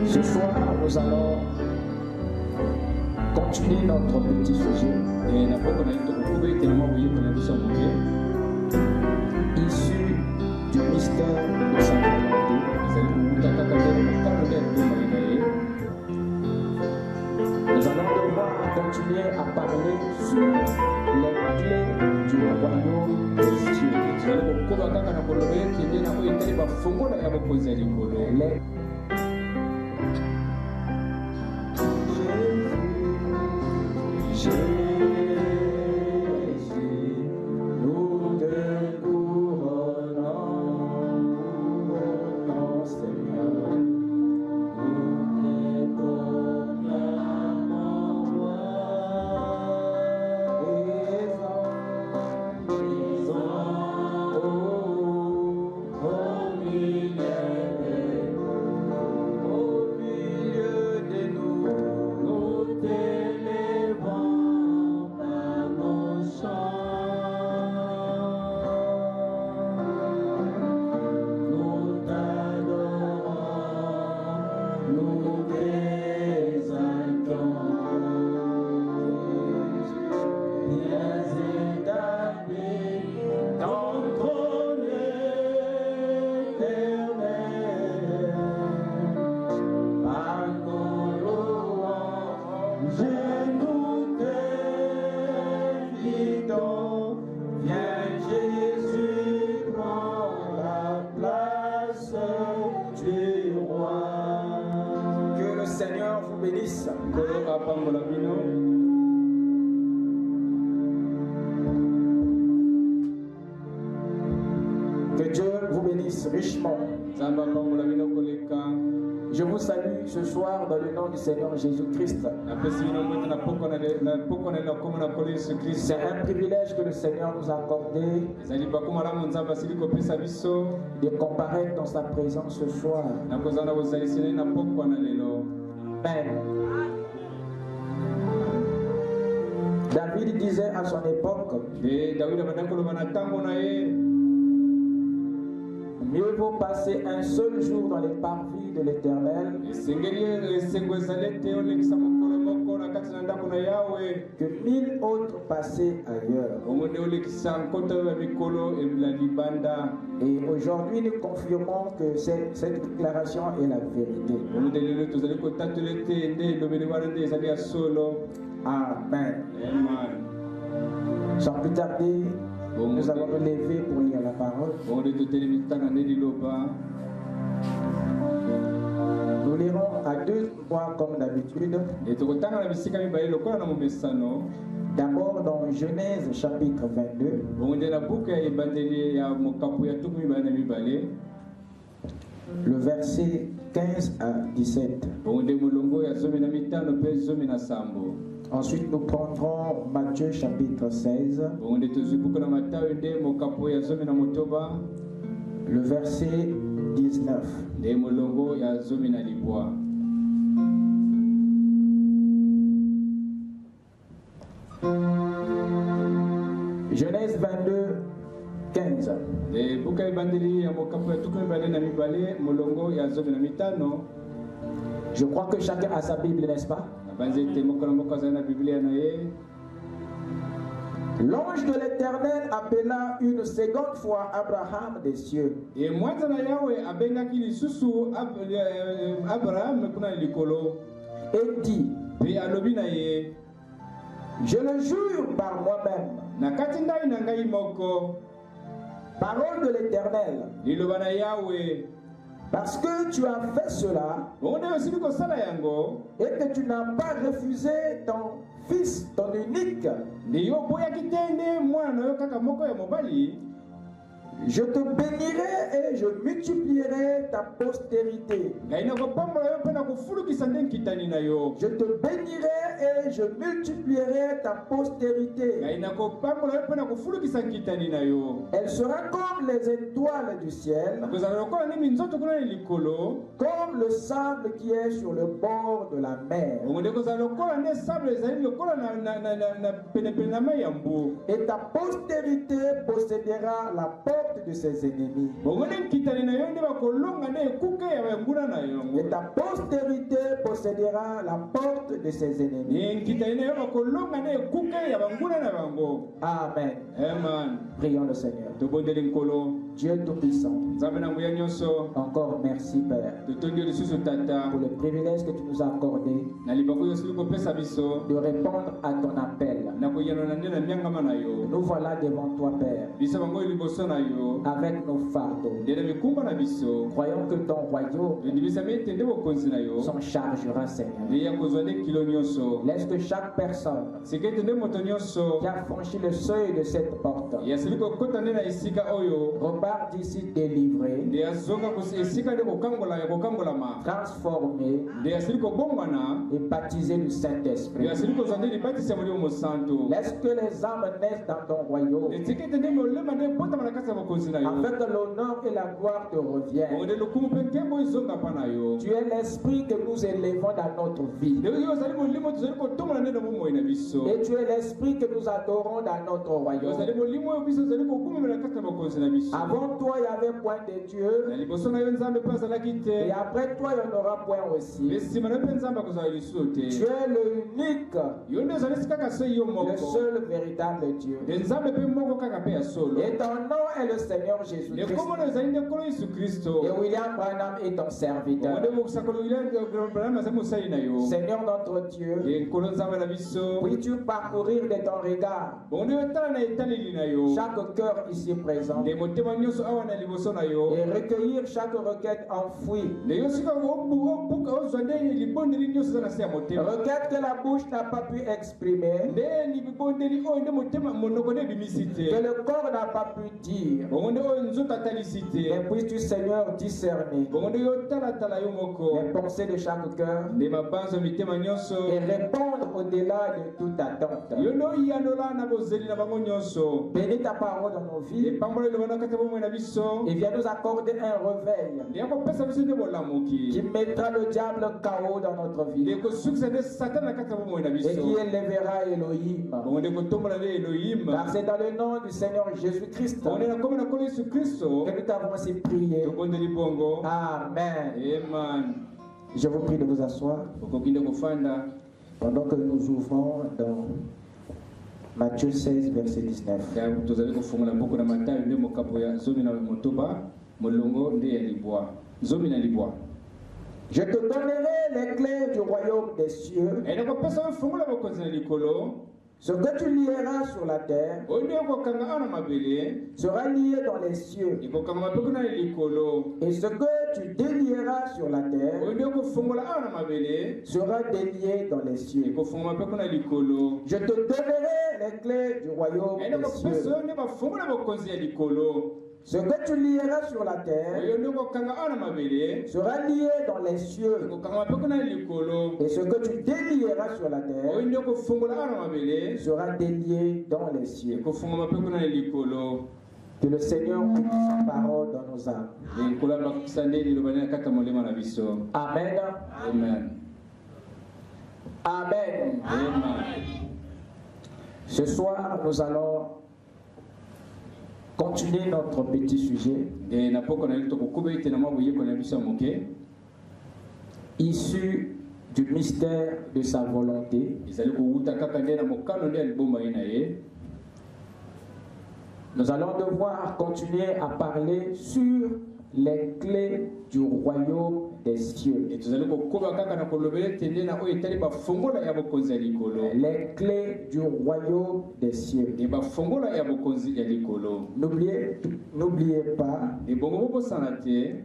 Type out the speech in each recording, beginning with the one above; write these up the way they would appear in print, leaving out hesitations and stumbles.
Ce soir, nous allons continuer notre petit sujet issu du mystère de sa volonté. Nous allons devoir continuer à parler sur les clés du royaume des cieux. Que Dieu vous bénisse richement. Je vous salue ce soir dans le nom du Seigneur Jésus-Christ. C'est un privilège que le Seigneur nous a accordé de comparaître dans sa présence ce soir. Amen. David disait à son époque, mieux vaut passer un seul jour dans les parvis de l'Éternel que 1000 autres passer ailleurs. Et aujourd'hui, nous confirmons que cette déclaration est la vérité. Amen. Sans plus tarder, nous allons lever pour lire la parole. Nous lirons à 2 points comme d'habitude. D'abord dans Genèse chapitre 22. Le verset 15 à 17. Ensuite, nous prendrons Matthieu chapitre 16. Le verset 19. Genèse 22, 15. Je crois que chacun a sa Bible, n'est-ce pas? L'ange de l'Éternel appela une seconde fois Abraham des cieux. Et dit, je le jure par moi-même, parole de l'Éternel, parce que tu as fait cela et que tu n'as pas refusé ton fils, ton unique, Je te bénirai et je multiplierai ta postérité. Je te bénirai et je multiplierai ta postérité. Elle sera comme les étoiles du ciel, comme le sable qui est sur le bord de la mer. Et ta postérité possédera la porte de ses ennemis. Et ta postérité possédera la porte de ses ennemis. Amen. Amen. Prions le Seigneur. Dieu Tout-Puissant, encore merci Père pour le privilège que tu nous as accordé de répondre à ton appel. Nous voilà devant toi Père, avec nos fardeaux. Croyons que ton royaume s'en chargera, Seigneur. Laisse que chaque personne qui a franchi le seuil de cette porte repart d'ici délivré, transformé et baptisé du Saint-Esprit. Laisse que les âmes naissent dans ton royaume, afin que l'honneur et la gloire te reviennent. Tu es l'esprit que nous élevons dans notre vie, et tu es l'esprit que nous adorons dans notre royaume. Avant toi, il n'y avait point de Dieu, et après toi, il n'y en aura point aussi. Tu es le unique, le seul véritable Dieu. Et ton nom est le Seigneur Jésus-Christ. Et William Branham est ton serviteur. Seigneur notre Dieu, puis-tu parcourir de ton regard chaque cœur ici présent et recueillir chaque requête enfouie, requête que la bouche n'a pas pu exprimer, que le corps n'a pas pu dire. Mais puisses-tu, Seigneur, discerner les pensées de chaque cœur et répondre au-delà de toute attente. Bénis ta parole dans nos vies et viens nous accorder un réveil qui mettra le diable KO dans notre vie et qui élèvera Elohim. Car c'est dans le nom du Seigneur Jésus-Christ que nous t'avons ainsi prié. Amen. Je vous prie de vous asseoir pendant que nous ouvrons dans Matthieu 16, verset 19. Je te donnerai les clés du royaume des cieux. Ce que tu lieras sur la terre sera lié dans les cieux. Et ce que tu délieras sur la terre sera délié dans les cieux. Je te donnerai les clés du royaume des cieux. Ce que tu lieras sur la terre sera lié dans les cieux. Et ce que tu délieras sur la terre sera délié dans les cieux. Que le Seigneur mette sa parole dans nos âmes. Amen. Amen. Amen. Amen. Ce soir, nous allons continuer notre petit sujet issu du mystère de sa volonté. Nous allons devoir continuer à parler sur les clés du royaume des cieux. Les clés du royaume des cieux. N'oubliez pas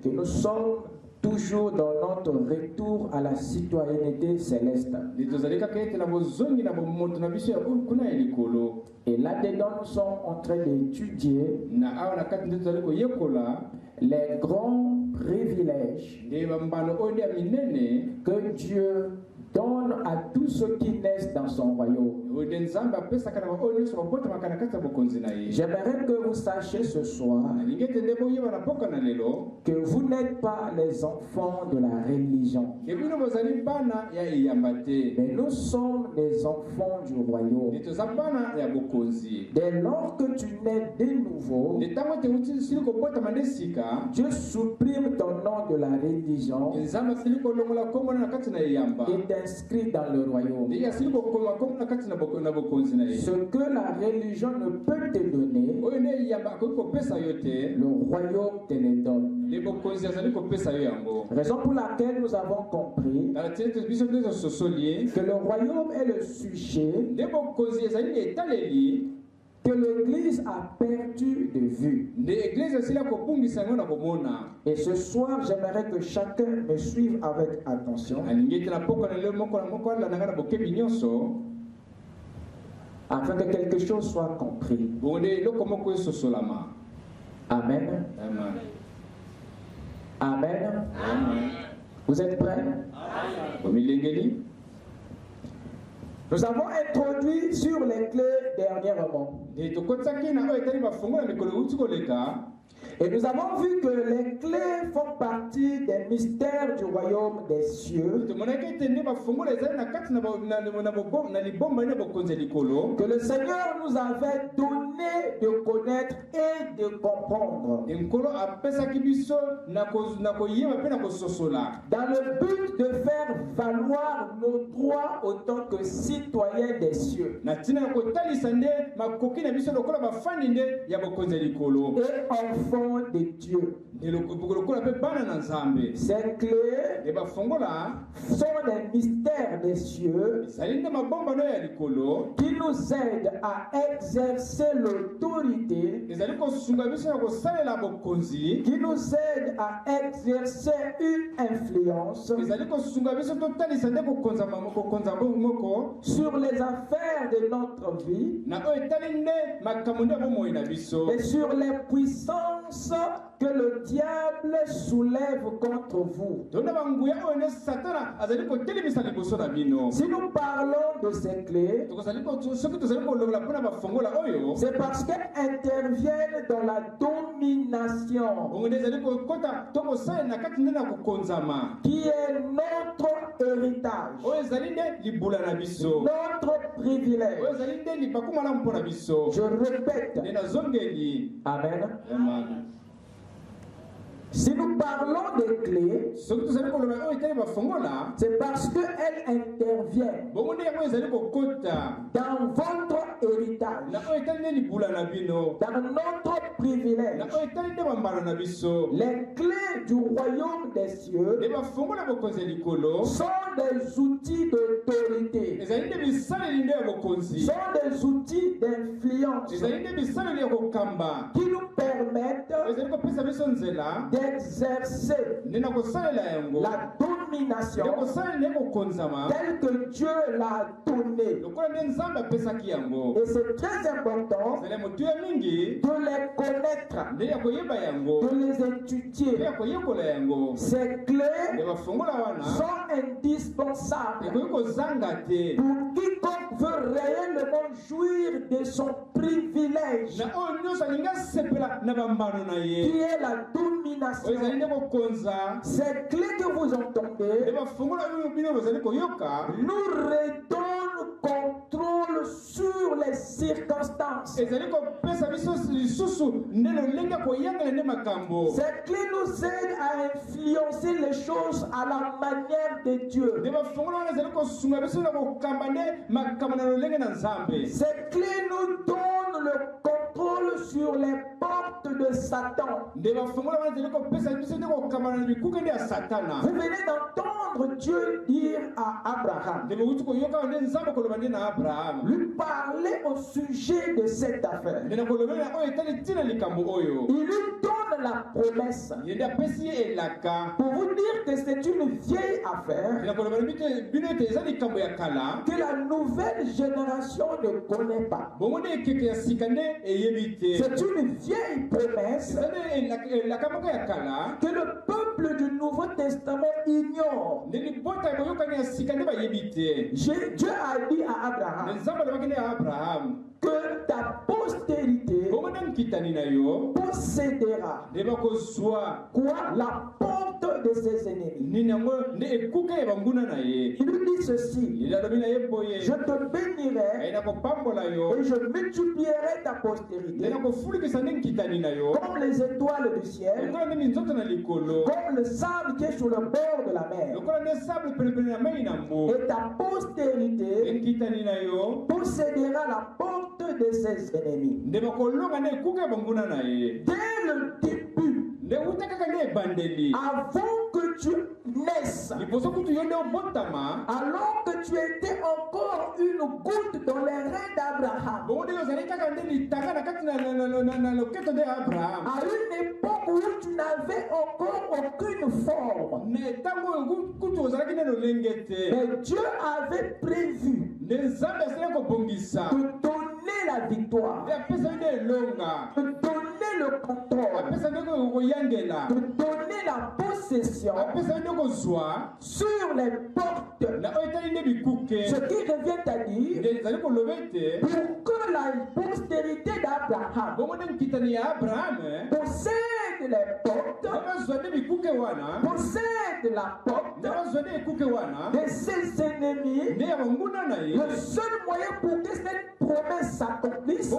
que nous sommes toujours dans notre retour à la citoyenneté céleste. Et là-dedans, nous sommes en train d'étudier les grands privilèges que Dieu donne à tous ceux qui naissent dans son royaume. J'aimerais que vous sachiez ce soir que vous n'êtes pas les enfants de la religion, mais nous sommes les enfants du royaume. Dès lors que tu nais de nouveau, Dieu supprime ton nom de la religion et t'inscrit dans le royaume. Ce que la religion ne peut te donner, le royaume te le donne. Raison pour laquelle nous avons compris que le royaume est le sujet que l'Église a perdu de vue. Et ce soir, j'aimerais que chacun me suive avec attention, afin que quelque chose soit compris. Amen. Amen. Vous êtes prêts? Nous avons introduit sur les clés dernièrement. Et nous avons vu que les clés font partie des mystères du royaume des cieux. Que le Seigneur nous avait donné de connaître et de comprendre. Dans le but de faire valoir nos droits en tant que citoyens des cieux. Et enfants de Dieu. Ces clés sont des mystères des cieux qui nous aident à exercer l'autorité, qui nous aident à exercer une influence sur les affaires de notre vie et sur les puissances que le diable soulève contre vous. Si nous parlons de ces clés, c'est parce qu'elles interviennent dans la domination, qui est notre héritage, notre privilège. Je répète. Amen. Si nous parlons des clés, c'est parce qu'elles interviennent dans votre héritage, dans notre privilège. Les clés du royaume des cieux sont des outils d'autorité, sont des outils d'influence qui nous permettent d'exercer la domination telle que Dieu l'a donnée. Et c'est très important de les connaître, de les étudier. Ces clés sont indispensables pour quiconque veut réellement jouir de son privilège, qui est la domination. Ces clés que vous entendez nous redonnent contrôle sur les circonstances. Ces clés nous aident à influencer les choses à la manière de Dieu. Ces clés nous donnent le contrôle sur les portes de Satan. Vous venez d'entendre Dieu dire à Abraham, lui parler au sujet de cette affaire. Il lui donne la promesse pour vous dire que c'est une vieille affaire que la nouvelle génération ne connaît pas. C'est une vieille promesse que le peuple du Nouveau Testament ignore. Dieu a dit à Abraham que ta postérité possédera quoi? La porte de ses ennemis. Il lui dit ceci: je te bénirai et je multiplierai ta postérité comme les étoiles du ciel, comme le sable qui est sur le bord de la mer. Et ta postérité possédera la porte de ses ennemis. Dès le début, avant que tu naisses, alors que tu étais encore une goutte dans les reins d'Abraham, à une époque où tu n'avais encore aucune forme, mais Dieu avait prévu de donner la victoire, de donner le contrôle, de donner la possession sur les portes. Ce qui revient à dire, pour que la postérité d'Abraham possède les portes, possède la porte de ses ennemis, le seul moyen pour que cette promesse s'accomplisse,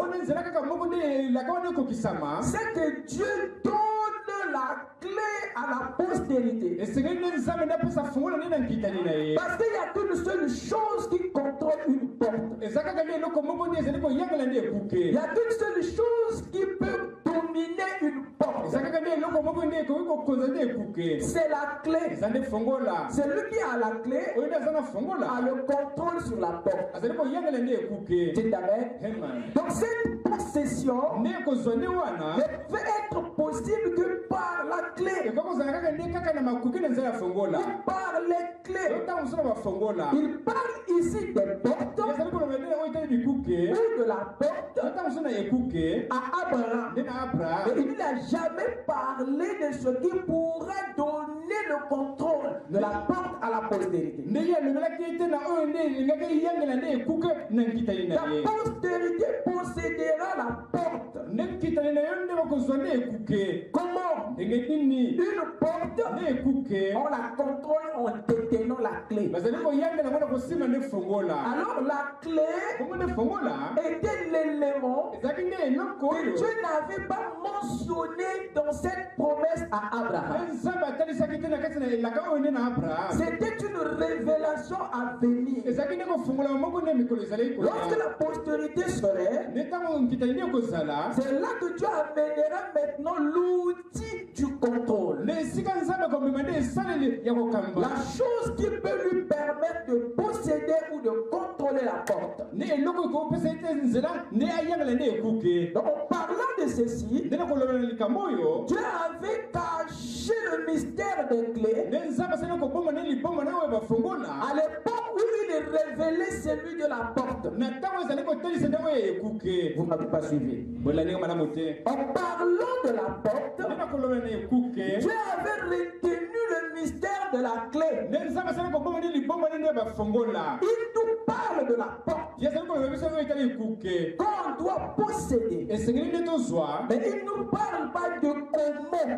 c'est que Dieu donne la clé à la postérité. Parce qu'il n'y a qu'une seule chose qui contrôle une porte. Il n'y a qu'une seule chose qui peut dominer une porte. C'est la clé. Celui qui a la clé a le contrôle sur la porte. Dites amen. Donc cette possession ne peut être possible que par la clé. Ou par les clés. Il parle ici des portes ou de la porte à Abraham. Mais il n'a jamais parlé de ce qui pourrait donner le contrôle de la porte à la postérité. La postérité possédera la porte. Comment? Une porte, on la contrôle en détenant la clé. Alors la clé était l'élément que Dieu n'avait pas mentionné dans cette promesse à Abraham. C'était une révélation à venir. Lorsque la postérité serait, c'est là que Dieu amènera maintenant l'outil du contrôle. La chose qui peut lui permettre de posséder ou de contrôler la porte. Donc, en parlant de ceci, Dieu avait caché le mystère des clés à l'époque où il révélait celui de la porte. Vous ne m'avez pas suivi. En parlant de la porte, Dieu avait retenu le mystère de la clé. Il nous parle de la porte qu'on doit posséder. Mais il ne nous parle pas de comment.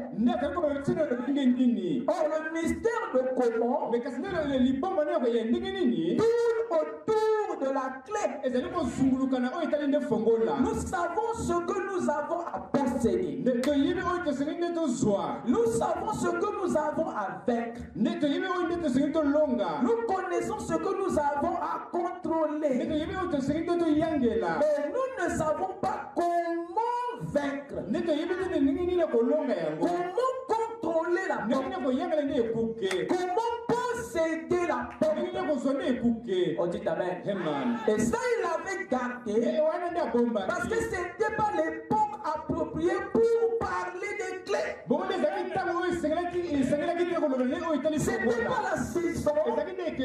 Or, le mystère de comment tourne autour de la clé. Nous savons ce que nous avons à posséder. Nous savons ce que nous avons à vaincre. Nous connaissons ce que nous avons à contrôler. Mais nous ne savons pas comment vaincre? Comment contrôler la porte? Comment posséder la porte? On dit amen. Et ça, il avait gardé parce que ce n'était pas l'époque appropriée pour parler des clés. Ce n'était pas la saison pour révéler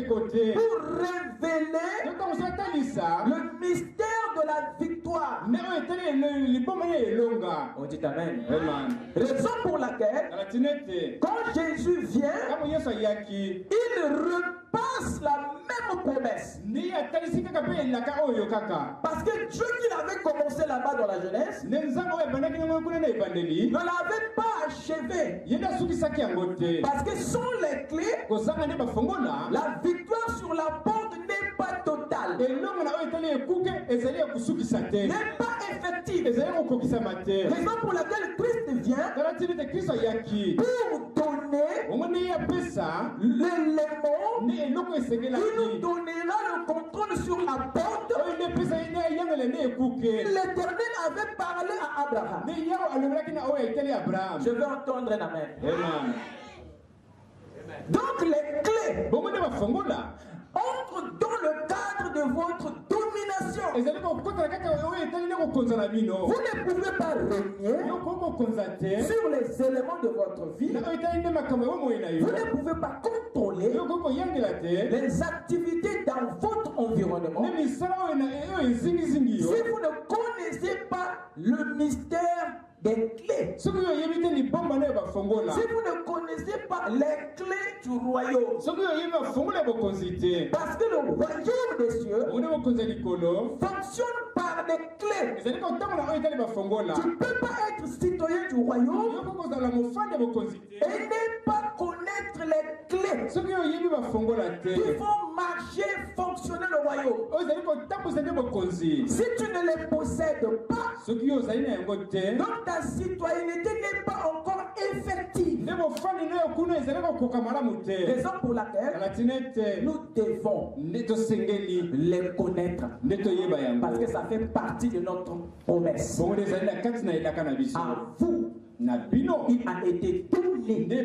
le mystère de la victoire. On dit amen. Raison pour laquelle, quand Jésus vient, il repasse la même promesse. Parce que Dieu qui avait commencé là-bas dans la jeunesse ne l'avait pas achevé. Parce que sans les clés, la victoire sur la porte n'est pas totale. N'est pas effective. Raison pour laquelle Christ vient pour donner l'élément. Il nous donnera le contrôle sur la porte. L'Éternel avait parlé à Abraham. Je veux entendre un amen. Donc les clés entrent dans le cadre de votre domination. Vous ne pouvez pas régner sur les éléments de votre vie. Vous ne pouvez pas contrôler les activités dans votre environnement si vous ne connaissez pas le mystère des clés. Si vous ne connaissez pas les clés du royaume, parce que le royaume des cieux fonctionne par des clés. Tu ne peux pas être citoyen du royaume et ne pas connaître les clés qui vont marcher, fonctionner le royaume. Si tu ne les possèdes pas, donc ta citoyenneté n'est pas encore effective. Raison pour laquelle nous devons les connaître, parce que ça fait partie de notre promesse. À vous, il a été donné de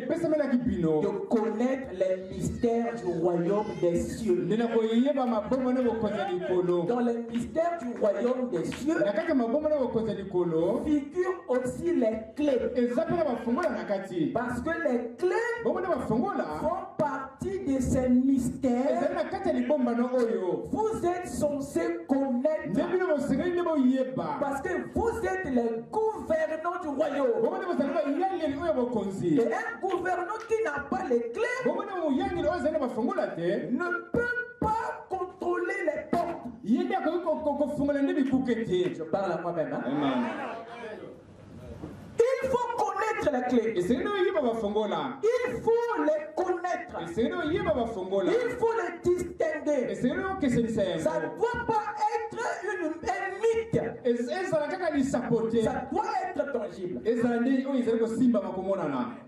connaître les mystères du royaume des cieux. Dans les mystères du royaume des cieux figurent aussi les clés. Parce que les clés font partie de ces mystères. Vous êtes censés connaître, parce que vous êtes les gouvernants du royaume. Et un gouvernant qui n'a pas les clés ne peut pas contrôler les portes. Je parle à moi-même. Il faut connaître les clés. Il faut les connaître. Il faut les distinguer. Ça ne doit pas être un mythe. Ça doit être tangible.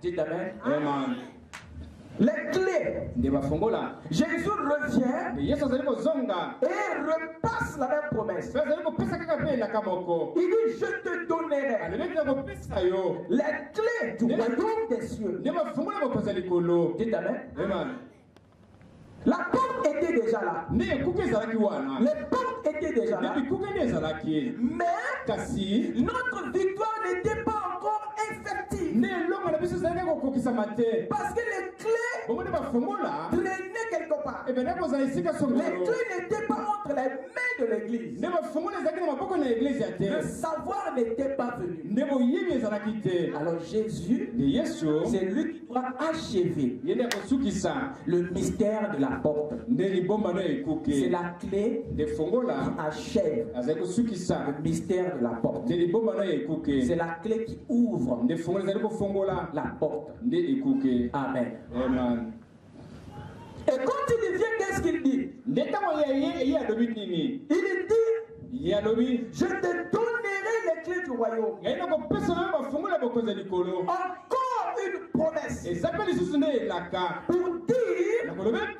Dites amen. Les clés. Jésus revient et repasse la même promesse. Il dit, je te donnerai les clés du royaume des cieux. Dites amen. La porte était déjà là. Les portes étaient déjà là. Mais notre victoire n'était pas encore effective. Parce que les clés traînaient quelque part. Les clés n'étaient pas entre les mains de l'église. Le savoir n'était pas venu. Alors Jésus, c'est lui qui doit achever le mystère de la porte. C'est la clé qui achève le mystère de la porte. C'est la clé qui ouvre la porte. Amen. Et quand il vient, qu'est-ce qu'il dit? Il dit, je te donnerai les clés du royaume. Encore une promesse pour dire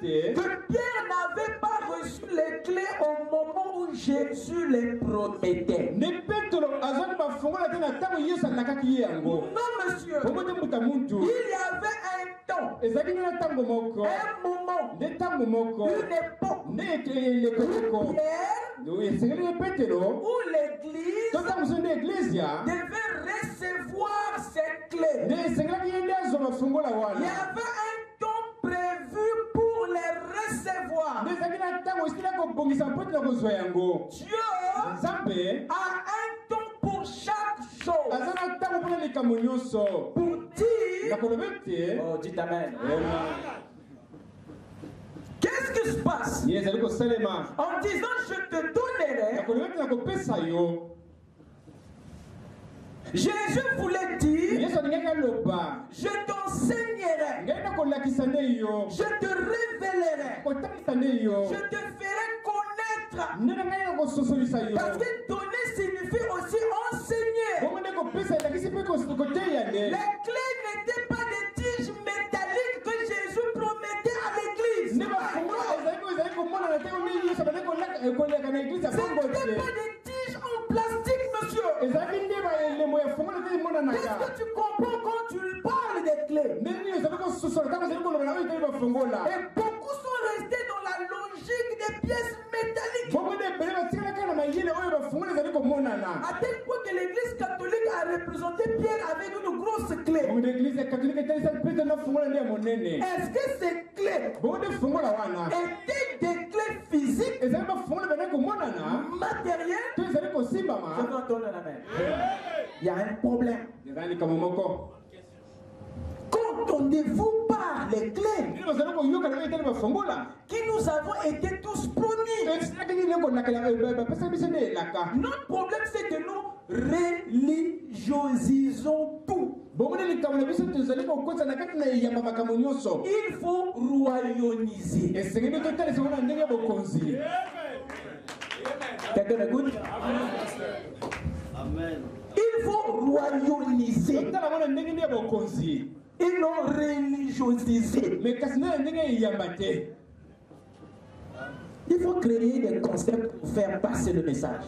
que Pierre n'avait pas reçu les clés au moment où Jésus les promettait. monsieur. Il y avait un temps, un moment, une époque, où l'église devait recevoir ses clés. Il y avait un temps prévu pour les recevoir. Dieu a un temps pour chaque chose. Pour dire, oh, dites amen. Qu'est-ce qui se passe? En disant je te donnerai, Jésus voulait dire, je t'enseignerai, je te révélerai, je te ferai connaître. Parce que donner signifie aussi enseigner. Les clés n'étaient pas des tiges métalliques que Jésus promettait à l'église. Ce n'étaient pas des tiges en plastique, monsieur. Est-ce que tu comprends quand tu parles des clés? Et beaucoup sont restés dans la logique des pièces métalliques. À tel point que l'église catholique a représenté Pierre avec une grosse clé. Est-ce que ces clés étaient des clés physiques, matérielles? Je veux entendre la main. Il y a un problème. Qu'entendez-vous par les clés qui nous avons été tous promis? Notre problème, c'est que nous religiosisons tout. Il faut royaumiser. Quelqu'un m'écoute? Amen. Il faut royaumiser. Ils l'ont religiosisé. Il faut créer des concepts pour faire passer le message.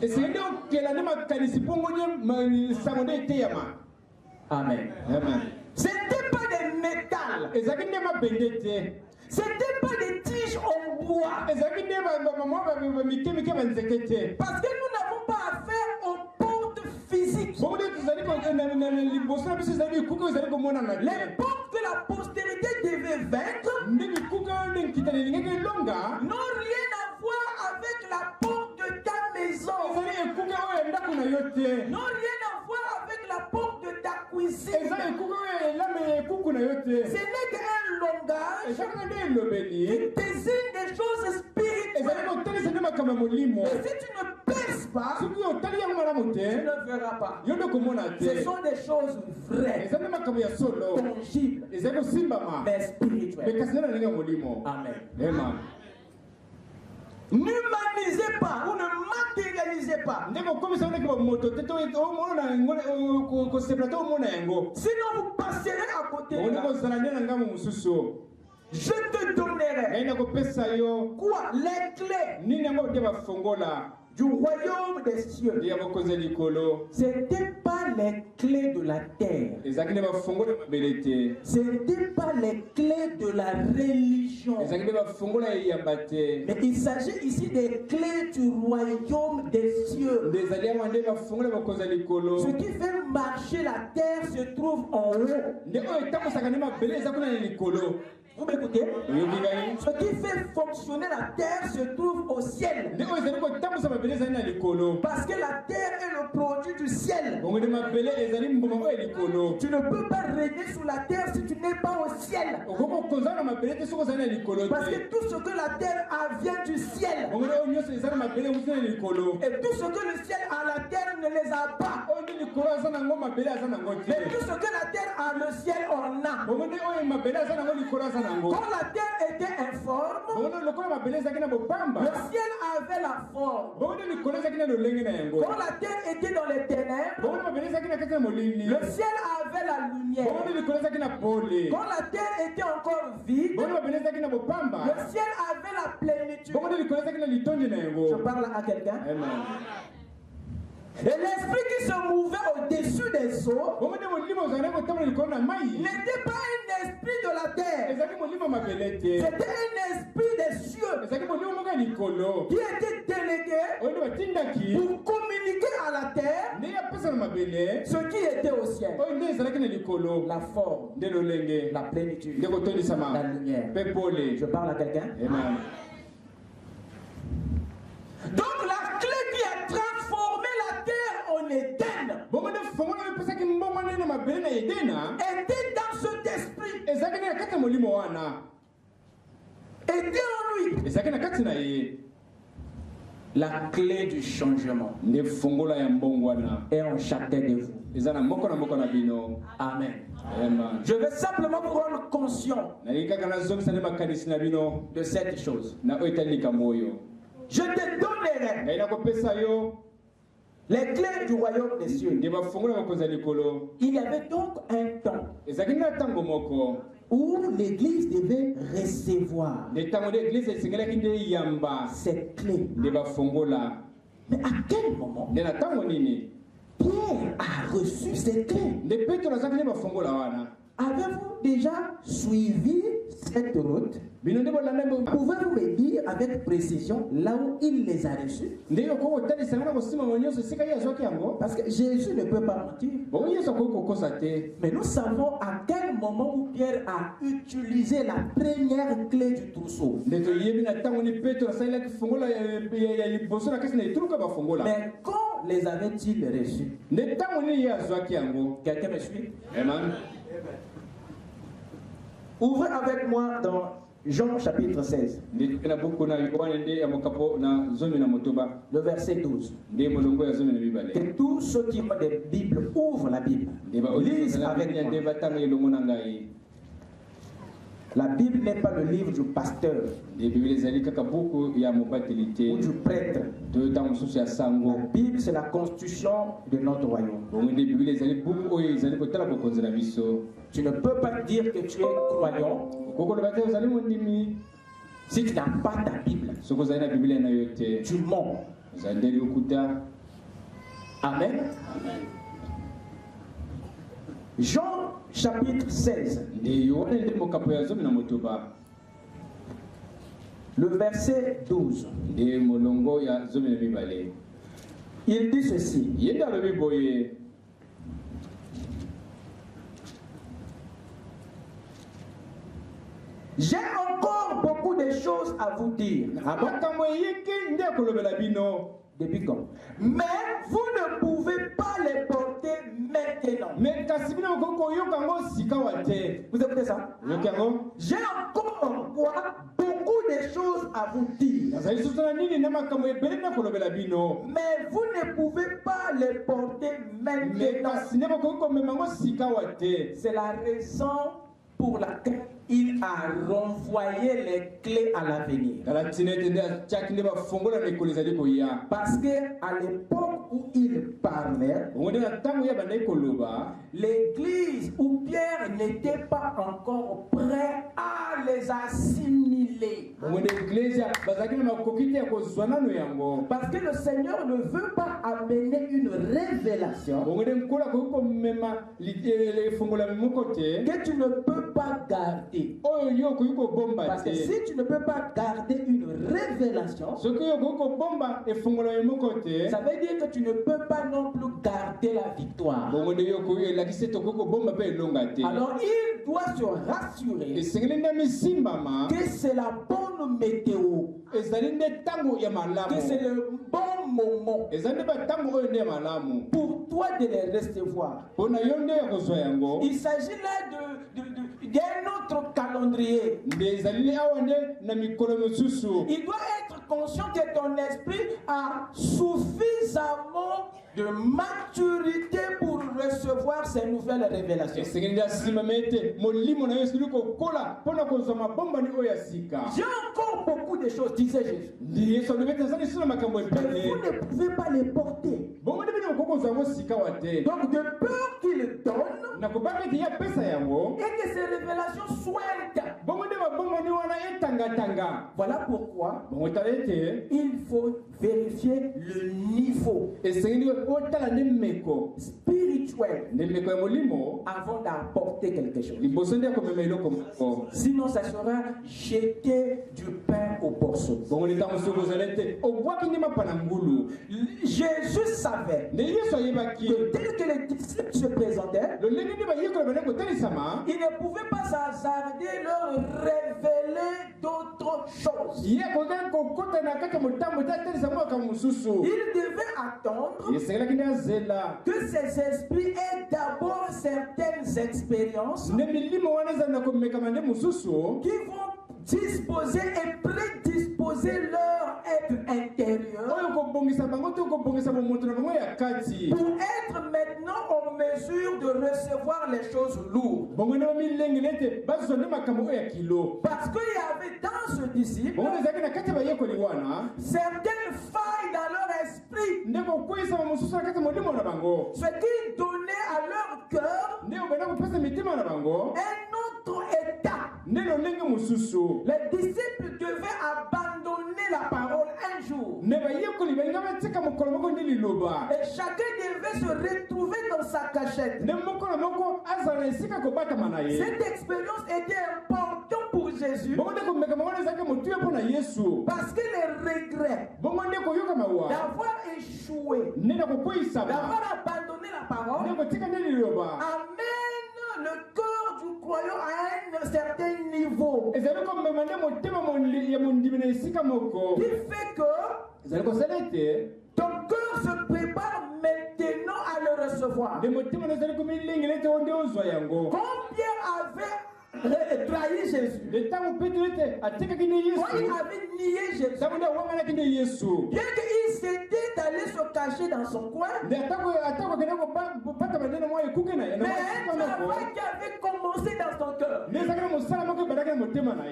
Amen. Ce n'était pas des métals. Ce n'était pas des tiges en bois. Parce que nous n'avons pas affaire aux portes physiques. Les portes que la postérité devait vaincre n'ont rien à voir avec la porte de ta maison. N'ont rien à voir avec la porte de ta cuisine. Ce n'est qu'un langage qui désigne des choses spirituelles. Et si tu ne perces pas, tu ne verras pas. Ce sont des choses vraies, tangibles, mais spirituelles. Amen. N'humanisez pas ou ne matérialisez pas. Sinon vous passerez à côté. Je te donnerai quoi? Les clés du royaume des cieux. Ce n'était pas les clés de la terre. Ce n'était pas les clés de la religion. Mais il s'agit ici des clés du royaume des cieux. Ce qui fait marcher la terre se trouve en haut. Vous m'écoutez? Ce qui fait fonctionner la terre se trouve au ciel. Parce que la terre est le produit du ciel. Tu ne peux pas régner sur la terre si tu n'es pas au ciel. Parce que tout ce que la terre a vient du ciel. Et tout ce que le ciel a, la terre ne les a pas. Mais tout ce que la terre a, le ciel en a. Quand la terre était informe, le ciel avait la forme. Quand la terre était dans les ténèbres, le ciel avait la lumière. Quand la terre était encore vide, le ciel avait la plénitude. Je parle à quelqu'un. Et l'esprit qui se mouvait au-dessus des eaux n'était pas un esprit de la terre. C'était un esprit des cieux qui était délégué pour communiquer à la terre ce qui était au ciel. La forme, la plénitude, la lumière. Je parle à quelqu'un? Donc la clé qui a transformé la terre en Éden était dans cet esprit. Était en lui. La clé du changement est en chacun de vous. Amen. Je vais simplement vous rendre conscient de cette chose. Je te donnerai les clés du royaume des cieux. Il y avait donc un temps où l'Église devait recevoir cette clé. Mais à quel moment Pierre a reçu cette clé? Avez-vous déjà suivi cette route? Pouvez-vous me dire avec précision là où il les a reçus? Parce que Jésus ne peut pas mentir. Mais nous savons à quel moment où Pierre a utilisé la première clé du trousseau. Mais quand les avait-il reçus? Quelqu'un me suit? Ouvrez avec moi dans Jean chapitre 16. Le verset 12. Que tous ceux qui ont des Bibles ouvrent la Bible. Lisent avec moi. La Bible n'est pas le livre du pasteur ou du prêtre. La Bible, c'est la constitution de notre royaume. Tu ne peux pas dire que tu es croyant si tu n'as pas ta Bible. Tu mens. Amen. Jean chapitre 16. Le verset 12. Il dit ceci. J'ai encore beaucoup de choses à vous dire. Depuis quand? Mais vous ne pouvez pas les porter maintenant. Vous écoutez ça? J'ai encore beaucoup de choses à vous dire. Mais vous ne pouvez pas les porter maintenant. C'est la raison pour laquelle il a renvoyé les clés à l'avenir. Parce qu'à l'époque où il parlait, l'église ou Pierre n'était pas encore prêt à les assimiler. Parce que le Seigneur ne veut pas amener une révélation que tu ne peux pas garder. Parce que si tu ne peux pas garder une révélation, ça veut dire que tu ne peux pas non plus garder la victoire. Alors il doit se rassurer que c'est la bonne météo, que c'est le bon moment pour toi de les recevoir. Il s'agit là d'un autre calendrier. Il doit être conscient que ton esprit a suffisamment de maturité pour recevoir ces nouvelles révélations. J'ai encore beaucoup de choses, disait Jésus. Mais vous ne pouvez pas les porter. Donc de peur qu'il donne et que ces révélations soient Voilà pourquoi il faut vérifier le niveau spirituel avant d'apporter quelque chose. Sinon, ça sera jeter du pain au porceau. Jésus savait que tel que les disciples se présentaient, il ne pouvait pas s'hasarder leur révéler d'autres choses. Il devait attendre que ces esprits aient d'abord certaines expériences qui vont disposer et prédisposer leur être intérieur pour être maintenant en mesure de recevoir les choses lourdes. Parce qu'il y avait dans ce disciple certaines failles dans leur esprit, ce qui donnait à leur cœur un autre état. Les disciples devaient abandonner la parole un jour. Et chacun devait se retrouver dans sa cachette. Cette expérience était importante pour Jésus parce que les regrets d'avoir échoué, d'avoir abandonné la parole, amènent le cœur du croyant à un certain niveau qui fait que ton cœur se prépare maintenant à le recevoir. Combien avait trahi Jésus? Quand il avait nié Jésus, bien qu'il s'était allé se cacher dans son coin, mais un travail qui avait commencé dans son cœur,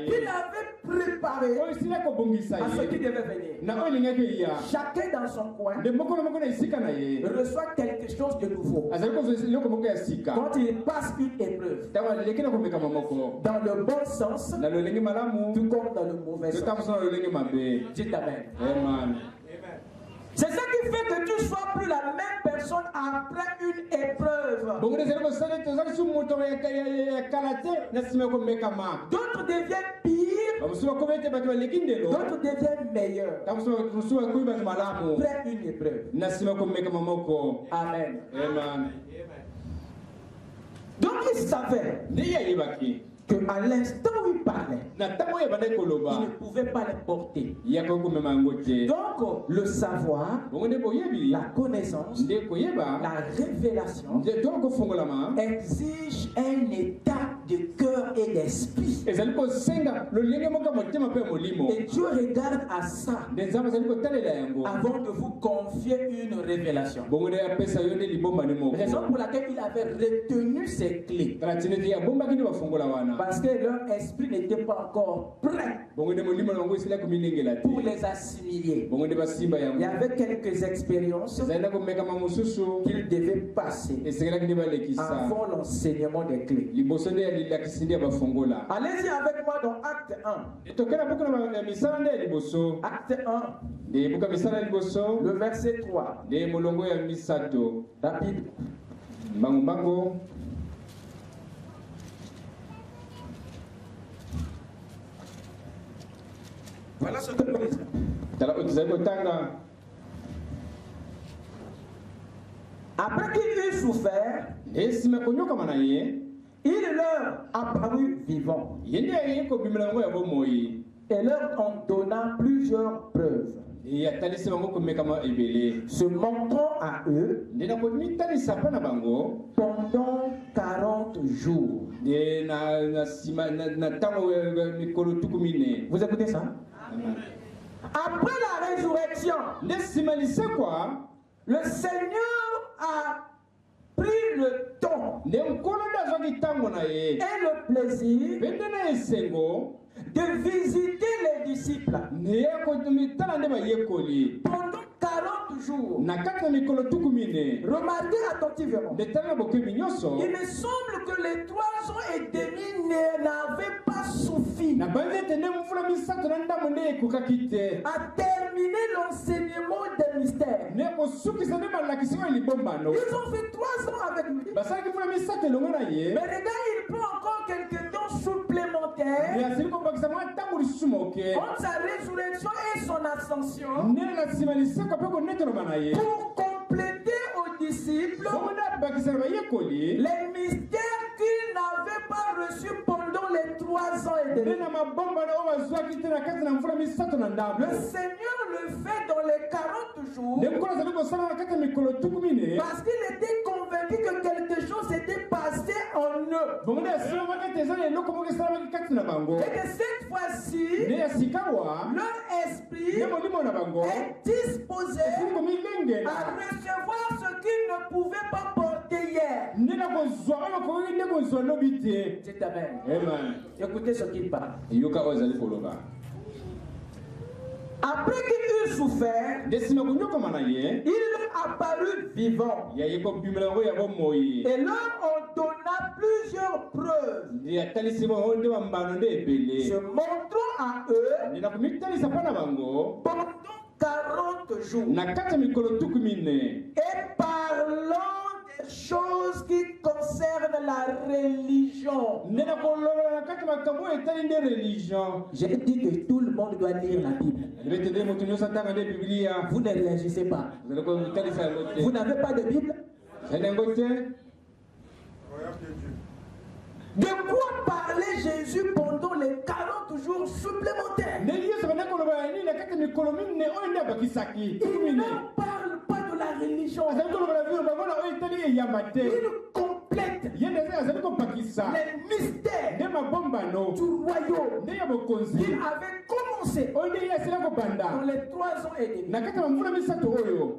qu'il avait préparé à ce qui devait venir. Chacun dans son coin reçoit quelque chose de nouveau quand il passe une épreuve, dans le bon sens tout comme dans le mauvais sens. Dites Amen. C'est ça qui fait que tu ne sois plus la même personne après une épreuve. D'autres deviennent pires, d'autres deviennent meilleurs après une épreuve. Amen. Donc il savait qu'à l'instant où il parlait, il ne pouvait pas les porter. Donc le savoir, la connaissance, la révélation exige un état de cœur et d'esprit. Et Dieu regarde à ça avant de vous confier une révélation. Raison pour laquelle il avait retenu ces clés. Parce que leur esprit n'était pas encore prêt pour les assimiler. Il y avait quelques expériences qu'ils devaient passer avant l'enseignement des clés. Allez-y avec moi dans Acte 1. Acte 1, le verset 3. Rapide. Voilà ce que nous disons. Après qu'il eut souffert, il leur apparut vivant et leur en donna plusieurs preuves, se montrant à eux pendant 40 jours. Vous écoutez ça? Après la résurrection, le Seigneur a pris le temps et le plaisir de visiter les disciples pendant 40 jours. Remarquez attentivement. Il me semble que les 3 ans et demi n'avaient pas suffi vie, a terminé l'enseignement des mystères. Ils ont fait 3 ans avec lui. Mais regarde, il prend encore quelques temps supplémentaires entre sa résurrection et son ascension pour compléter aux disciples les mystères qu'ils n'avaient pas reçus pendant les 3 ans et demi. Le Seigneur le fait dans les 40 jours parce qu'il était convaincu que quelque chose s'était passé en eux. Et que cette fois-ci, leur esprit est disposé à recevoir ce qu'ils ne pouvaient pas porter hier. C'est amen. Écoutez ce qu'il parle. Après qu'il eut souffert, il apparut vivant et leur en donna plusieurs preuves, se montrant à eux pendant 40 jours et parlant des choses qui concernent la religion. J'ai dit que tout le monde doit lire la Bible. Vous ne réagissez pas. Vous n'avez pas de Bible? De quoi parlait Jésus pendant les 40 jours supplémentaires? Il ne parle pas de la religion. Il complète les mystères du royaume. Il avait commencé dans les 3 ans et demi.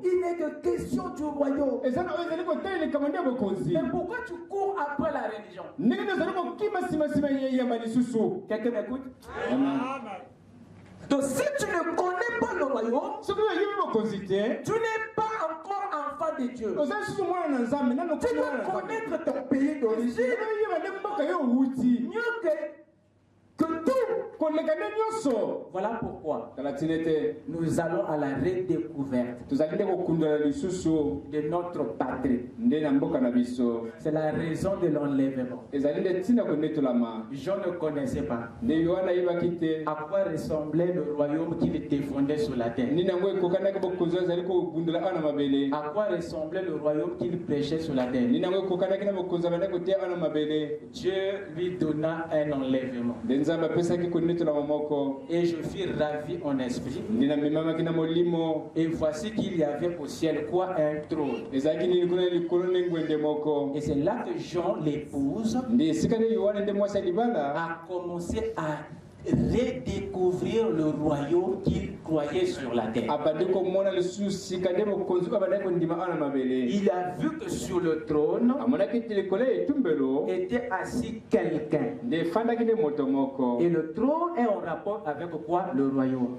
Il n'est que question du royaume. Mais pourquoi tu cours après la religion? Quelqu'un m'écoute? Donc si tu ne connais pas le royaume, tu n'es pas encore enfant de Dieu. Tu dois connaître ton pays d'origine mieux que tout. Voilà pourquoi nous allons à la redécouverte de notre patrie. C'est la raison de l'enlèvement. Je ne connaissais pas à quoi ressemblait le royaume qu'il défendait sur la terre. À quoi ressemblait le royaume qu'il prêchait sur la terre. Dieu lui donna un enlèvement. Et je fus ravi en esprit. Et voici qu'il y avait au ciel quoi? Un trône. Et c'est là que Jean, l'épouse, a commencé à redécouvrir le royaume qu'il croyait sur la terre. Il a vu que sur le trône était assis quelqu'un. Et le trône est en rapport avec quoi? Le royaume.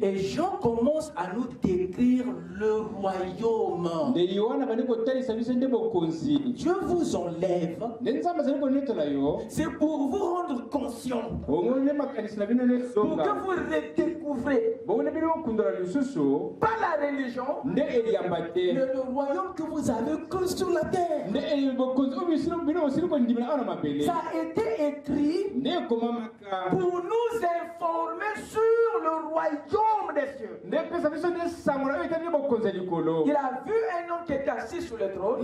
Et Jean commence à nous décrire le royaume. Dieu vous enlève. C'est pour vous rendre conscient, pour que vous redécouvrez pas la religion, mais le royaume que vous avez que sur la terre. Ça a été écrit pour nous informer sur le royaume des cieux. Il a vu un homme qui était assis sur le trône,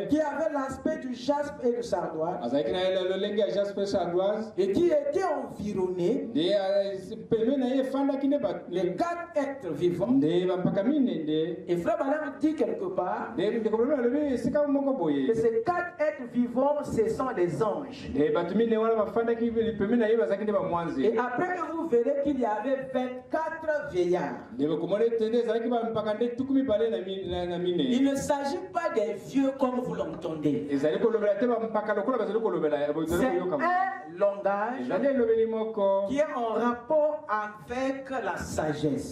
qui avait l'aspect du jaspe et du sardoine, et qui était environné les 4 êtres vivants. Et Frère Branham dit quelque part que ces 4 êtres vivants, ce sont des anges. Et après, vous verrez qu'il y avait 24 24 vieillards. Il ne s'agit pas des vieux comme vous l'entendez. C'est un langage qui est en rapport avec la sagesse.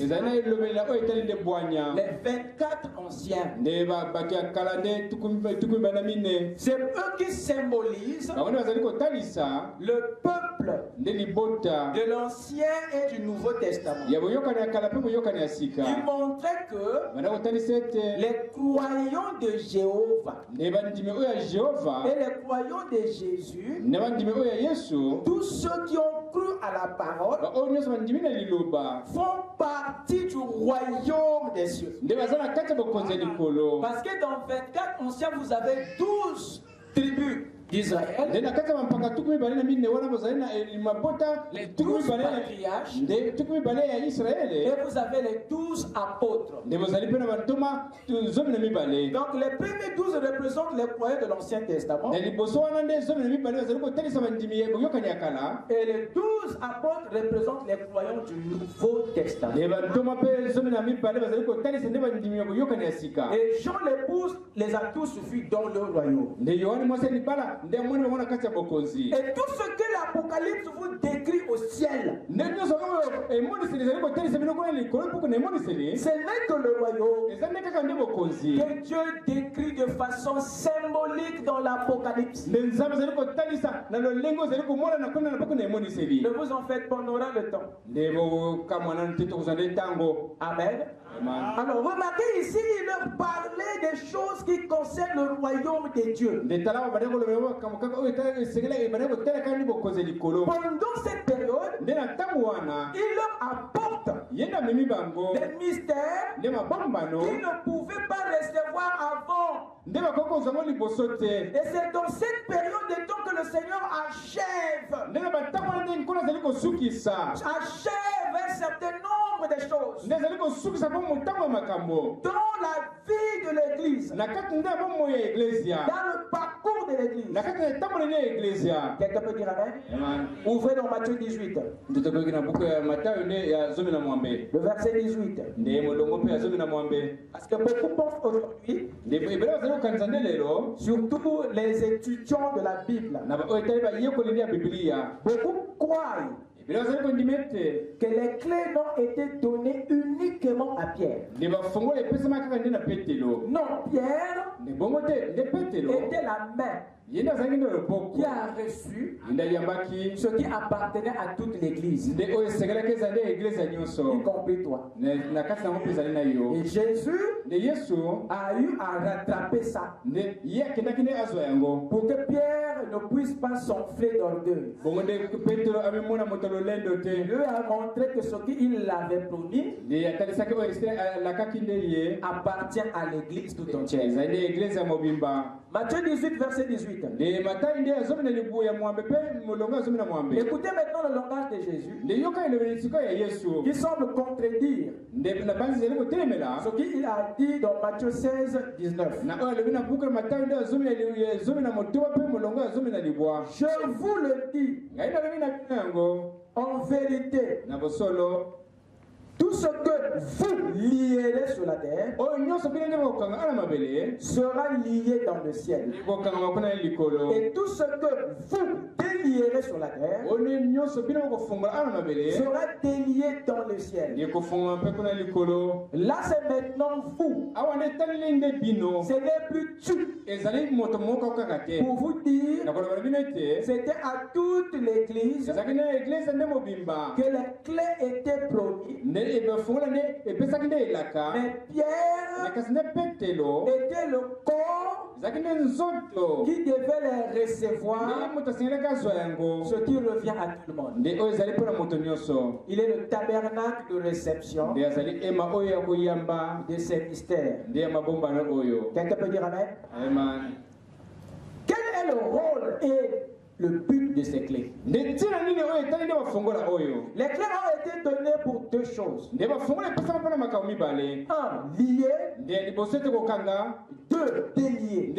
Les 24 anciens, c'est eux qui symbolisent le peuple de l'Ancien et du Nouveau Testament. Ils montraient que les croyants de Jéhovah et les croyants de Jésus, tous ceux qui ont cru à la parole, font partie du royaume des cieux. Parce que dans 24 anciens, vous avez 12 tribus d'Israël, les 12 patriarches, et vous avez les 12 apôtres. Donc les premiers 12 représentent les croyants de l'Ancien Testament, et les 12 apôtres représentent les croyants du Nouveau Testament. Et Jean l'épouse les a tous suivis dans le royaume. Et tout ce que l'Apocalypse vous décrit au ciel, ce n'est que le royaume que Dieu décrit de façon symbolique dans l'Apocalypse. Ne vous en faites pas, on aura le temps. Amen. Alors remarquez ici, il leur parlait des choses qui concernent le royaume des dieux. Pendant cette période, il leur apporte des mystères qu'ils ne pouvaient pas recevoir avant. Et c'est dans cette période de temps que le Seigneur achève un certain nombre de choses dans la vie de l'Église, dans le parcours de l'Église. Quelqu'un peut dire Amen? Ouvrez dans Matthieu 18. Le verset 18. Parce que beaucoup pensent aujourd'hui, surtout les étudiants de la Bible, beaucoup croient que les clés n'ont été données uniquement à Pierre. Non, Pierre était la main qui a reçu ce qui appartenait à toute l'Église, y compris toi. Et Jésus a eu à rattraper ça pour que Pierre ne puisse pas s'enfler d'orgueil. Il lui a montré que ce qu'il avait promis appartient à l'Église tout entière. Matthieu 18, verset 18. Écoutez maintenant le langage de Jésus qui semble contredire ce qu'il a dit dans Matthieu 16, 19. Je vous le dis en vérité, tout ce que vous lierez sur la terre sera lié dans le ciel. Et tout ce que vous délierez sur la terre sera délié dans le ciel. Là, c'est maintenant vous. Ce n'est plus tu. Pour vous dire, c'était à toute l'Église que les clés étaient promises. Mais Pierre était le corps qui devait les recevoir, ce qui revient à tout le monde. Il est le tabernacle de réception de ces mystères. Quelqu'un peut dire Amen? Quel est le rôle et le but de ces clés? Les clés ont été données pour deux choses. 1. Lier. 2. Délier.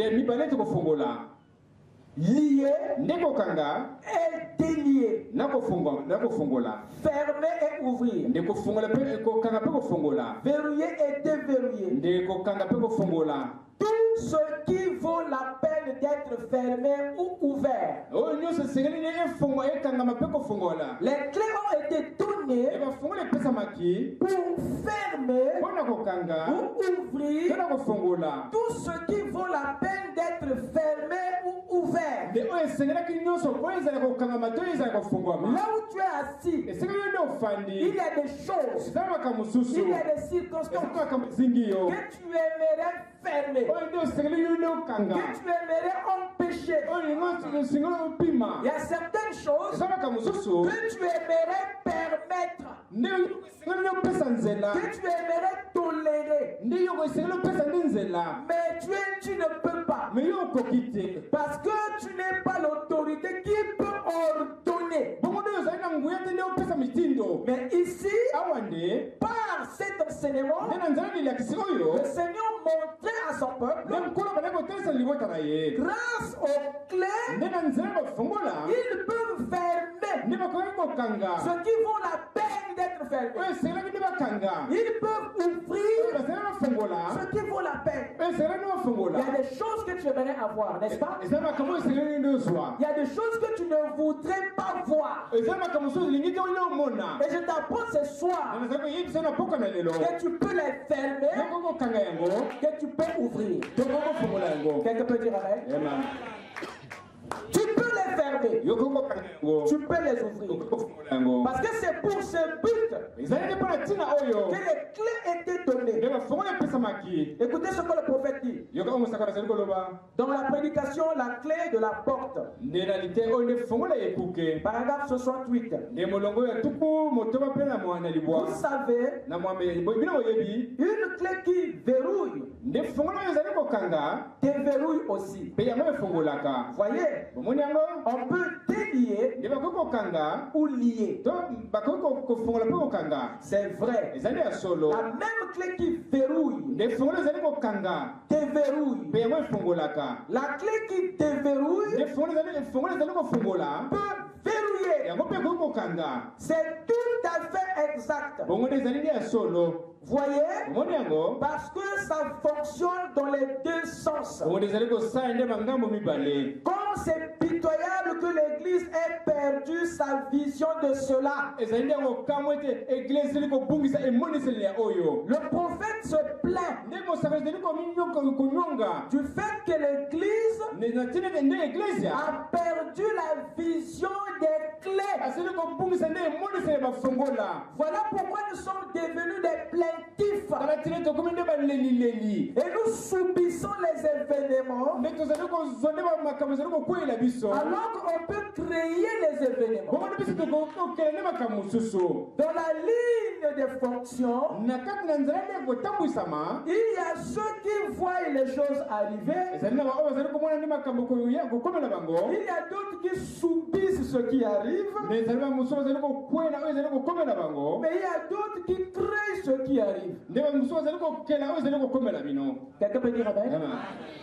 lié ndeko kanga et délié, nako fongola fermer et ouvrir, ndeko fongola pe ko kanga pe ko fongola verrouiller et déverrouiller, ndeko kanga pe ko fongola tout ce qui vaut la peine d'être fermé ou ouvert. oh nyoso sengeli ne fongo e kanga ma pe ko fongola Les clés ont été données e ba fongola pesa maki pour fermer bona ko kanga ou ouvrir bona ko fongola tout ce qui vaut la peine d'être fermé ou ouvert. de o sengela ki nyoso ko ezala ko kanga ma to ezala ko fongola Là où tu es assis, e sengeli ne ofandi il y a des choses, sama ka mususu il y a des circonstances sama ka zingiyo que tu aimerais fermer, o ndio sengeli ne kanga que tu aimerais empêcher. o ngo singolo pima Il y a certaines choses sama ka mususu que tu aimerais permettre, ndio sengeli ne pesa nzela que tu aimerais tolérer, ndio ko sengeli pesa nzela mais tu ne peux pas. mais yo ko kite Parce que tu n'es pas l'autorité qui peut ordonner. bongo ndio zaina nguya tende pesa mitindo Mais ici, awande par cet enseignement, nena nzela ni lakisi oyo le Seigneur montrait à son peuple, même kola bana ko tesa libota na ye grâce aux clés, nena nzela ba fongola ils peuvent fermer ne ba ko kanga ce qui vaut la peine d'être fermé. o sengela ni ba kanga Ils peuvent ouvrir ba sengela ba fongola ce qui vaut la peine. o sengela ni ba Il fongola y a des choses que tu aimerais avoir, n'est-ce pas? ezama kamo sengela ni zwa Il y a des choses que tu ne voudrais pas voir. ezama kamo so lingi to yo mona Et je t'apprends ce soir na zako yibi sana poka na lelo que tu peux les fermer, ko kanga yango que tu peux ouvrir. to ko fongola yango Quelqu'un peut dire amen? amen Tu peux les fermer, yo ko kanga yango tu peux les ouvrir. ko fongola yango Parce que c'est pour ce but ezali pour la tina oyo que les clés étaient données. ne ba fongola pesa maki Écoutez ce que le prophète dit. yo ka musaka na koloba Dans la prédication, la clé de la porte. ndenalite oyo nde fongola ekuke Paragraphe 68. nde molongo ya tuku motoba mpe na mwana libwa Vous savez, na mwambe bino boyebi une clé qui verrouille nde fongola oyo ezali kokanga déverrouille aussi. mpe yango efungolaka Voyez, bomoni yango on peut délier nde bakoki kokanga ou lier. to bakoki kofungola mpe kokanga C'est vrai. ezali ya solo La même clé qui verrouille nde fongola ezali kokanga déverrouille. mpe yango efungolaka La clé qui déverrouille nde fongola ezali kofungola peut verrouiller. yango mpe ekoki kokanga C'est tout à fait exact. bongo nde ezali nde ya solo Voyez, bomoni yango parce que ça fonctionne dans les deux sens. bongo nde ezali kosala nde bangambo mibale Comme c'est pitoyable que l'Église ait perdu sa vision de cela. ezali nde kokamwa ete eglise ezali kobungisa emoniseli ya oyo Le prophète se plaint nde mosaka ezali konyonga du fait que l'Église na ntina ete nde eglise a perdu la vision des clés. asali kobungisa nde emoniseli ya bafongola Voilà pourquoi nous sommes devenus des plaintifs. kala ntina tokomi nde balelileli Et nous subissons les événements nde tozali kozwa nde bamakambo ezali kokweyela biso alors qu'on peut créer les événements. bongo nde biso tokokela nde makambo mosusu Dans la ligne des fonctions, na kati na nzela nde kotambwisama il y a ceux qui voient les choses arriver. ezali na baoyo bazali komona nde makambo kokomela bango Il y a d'autres qui subissent ce qui arrive. na ezali bamosusu bazali kokwela oyo ezali kokomela bango Mais il y a d'autres qui créent ce qui arrive. nde bamosusu bazali kokela oyo ezali kokomela bino Quelqu'un peut dire amen? Amen.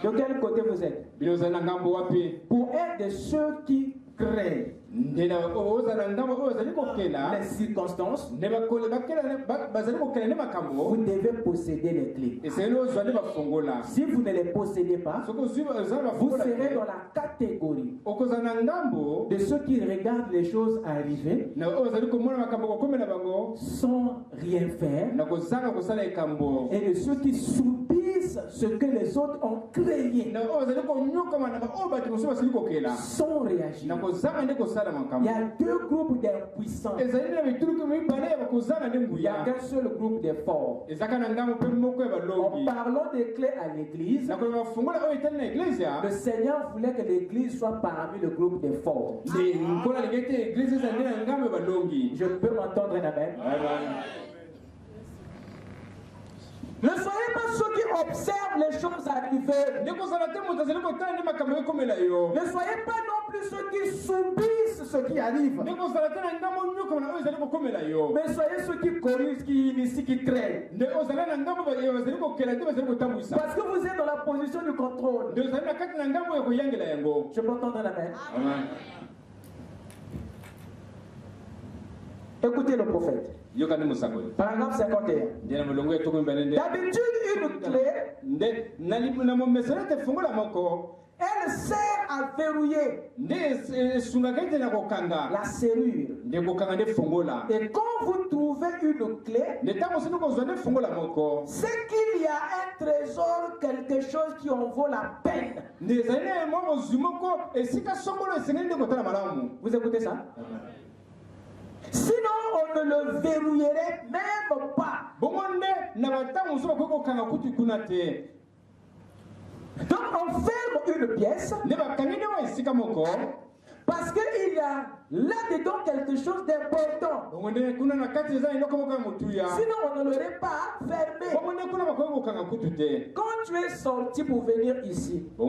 De quel côté vous êtes? bino ozali na ngambo wapi Pour être de ceux qui créent nde ozali na ngambo oyo bazali kokela les circonstances, nde bazali kokela nde vous makambo devez posséder les clés. esengeli ozwa nde bafongola Si vous ne les possédez pas, soki ozwi ozali vous bafongola serez te dans la catégorie okozala na ngambo de ceux qui regardent les choses arriver na oyo bazali komona makambo kokomela bango sans rien faire na kozanga kosala ekambo et de ceux qui subissent ce que les autres ont créé na oyo bazali konyokama na baoyo bato mosusu basili kokela sans réagir. na kozanga nde kosala Il makambo y a deux groupes d'impuissants. ezali na bituluku mibale ya bakozanga nde Il n'y a nguya qu'un seul groupe de forts. ezaka na ngambo mpe moko ya En balongi parlant des clés à l'église, na koloba bafongola oyo etali na eglise le Seigneur voulait que l'église soit parmi le groupe des forts. nkola lingi ete eglise ezali na ngambo ya balongi Je peux m'entendre un amen. Ne soyez pas ceux qui observent les choses arriver. Ne soyez pas non plus ceux qui subissent ce qui arrive. Mais soyez ceux qui corrigent, qui initient, qui créent. Parce que vous êtes dans la position du contrôle. Je peux entendre la main. Écoutez le prophète. Paragraphe 51. D'habitude, une clé, elle sert à verrouiller la serrure. Et quand vous trouvez une clé, c'est qu'il y a un trésor, quelque chose qui en vaut la peine. Vous écoutez ça? Sinon, on ne le verrouillerait même pas. Donc, on ferme une pièce parce qu'il y a là-dedans quelque chose d'important. Sinon, on ne l'aurait pas fermé. Quand tu es sorti pour venir ici, tu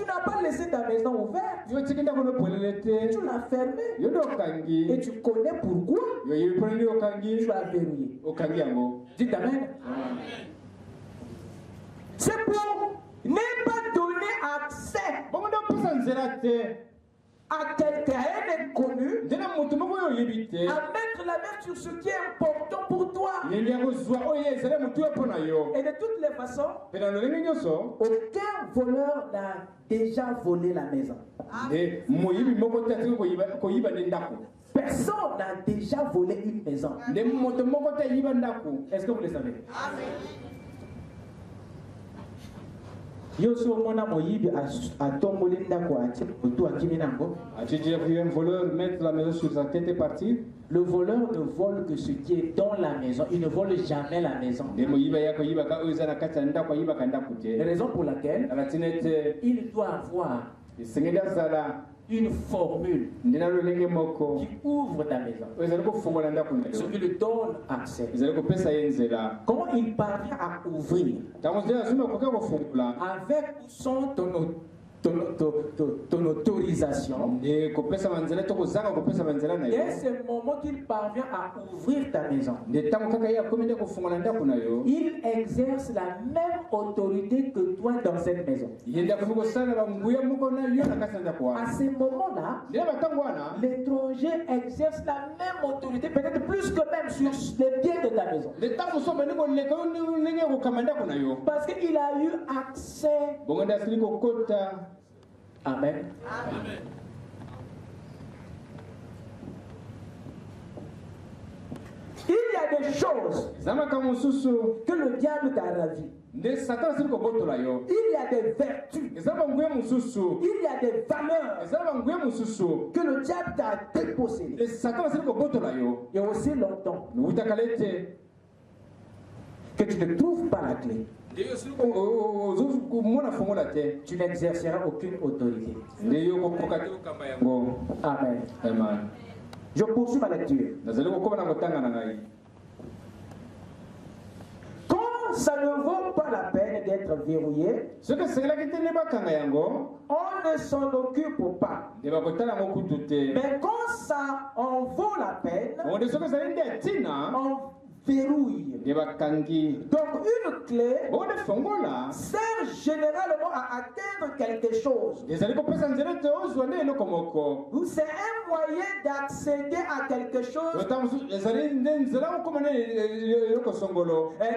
n'as pas laissé ta maison ouverte. Tu l'as fermée. Et tu connais pourquoi tu l'as verrouillé. Dites Amen. C'est pour ne pas donner accès à quelqu'un inconnu à mettre la main sur ce qui est important pour toi. Et de toutes les façons, aucun voleur n'a déjà volé la maison. Personne n'a déjà volé une maison. Est-ce que vous le savez? As-tu déjà vu un voleur mettre la maison sur sa tête et partir? Le voleur ne vole que ce qui est dans la maison. Il ne vole jamais la maison. Raison pour laquelle il doit avoir une formule qui ouvre ta maison, ce qui lui donne accès. Comment il parvient à ouvrir? Avec son ton autorisation. Et c'est ce moment qu'il parvient à ouvrir ta maison. Il exerce la même autorité que toi dans cette maison. À ce moment-là, l'étranger exerce la même autorité, peut-être plus que même sur les pieds de ta maison. Parce qu'il a eu accès. Amen. Amen. Il y a des choses que le diable t'a ravi. Il y a des vertus. Il y a des valeurs que le diable t'a dépossédées. Il y a aussi longtemps que tu ne trouves pas la clé. Tu n'exerceras aucune autorité. Amen. Amen. Je poursuis ma lecture. Quand ça ne vaut pas la peine d'être verrouillé, on ne s'en occupe pas. Mais quand ça en vaut la peine, on verrouille. Donc une clé sert généralement à atteindre quelque chose. C'est un moyen d'accéder à quelque chose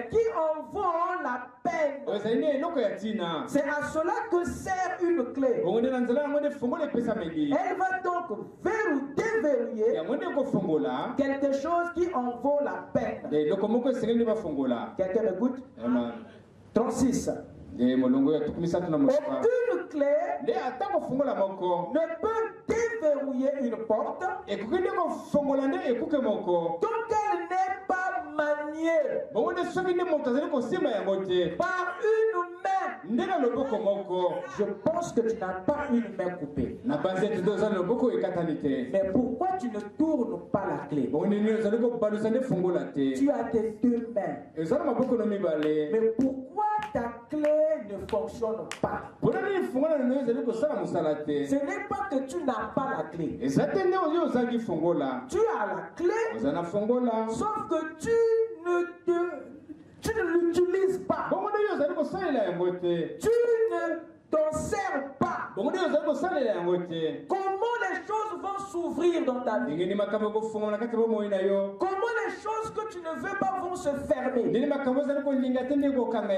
qui en vaut la peine. C'est à cela que sert une clé. Elle va donc déverrouiller quelque chose qui en vaut la peine. Quelqu'un m'écoute? 36. Aucune clé ne peut déverrouiller une porte tant qu'elle n'est pas manier par une main, je pense que tu n'as pas une main coupée. Mais pourquoi tu ne tournes pas la clé? Tu as tes deux mains. Mais pourquoi ta clé ne fonctionne pas? Ce n'est pas que tu n'as pas la clé. Tu as la clé, sauf que tu ne l'utilises pas. Tu ne t'en sers pas. Comment les choses vont s'ouvrir dans ta vie? Comment les choses que tu ne veux pas vont se fermer?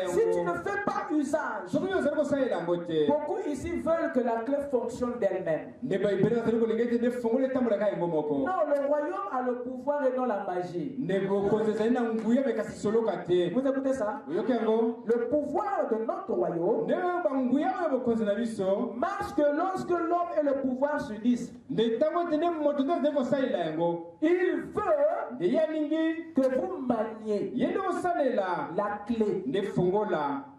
Si tu ne fais pas usage, beaucoup ici veulent que la clé fonctionne d'elle-même. Non, le royaume a le pouvoir et non la magie. Vous écoutez ça? Le pouvoir de notre royaume marche que lorsque l'homme et le pouvoir se disent. Il veut que vous maniez la clé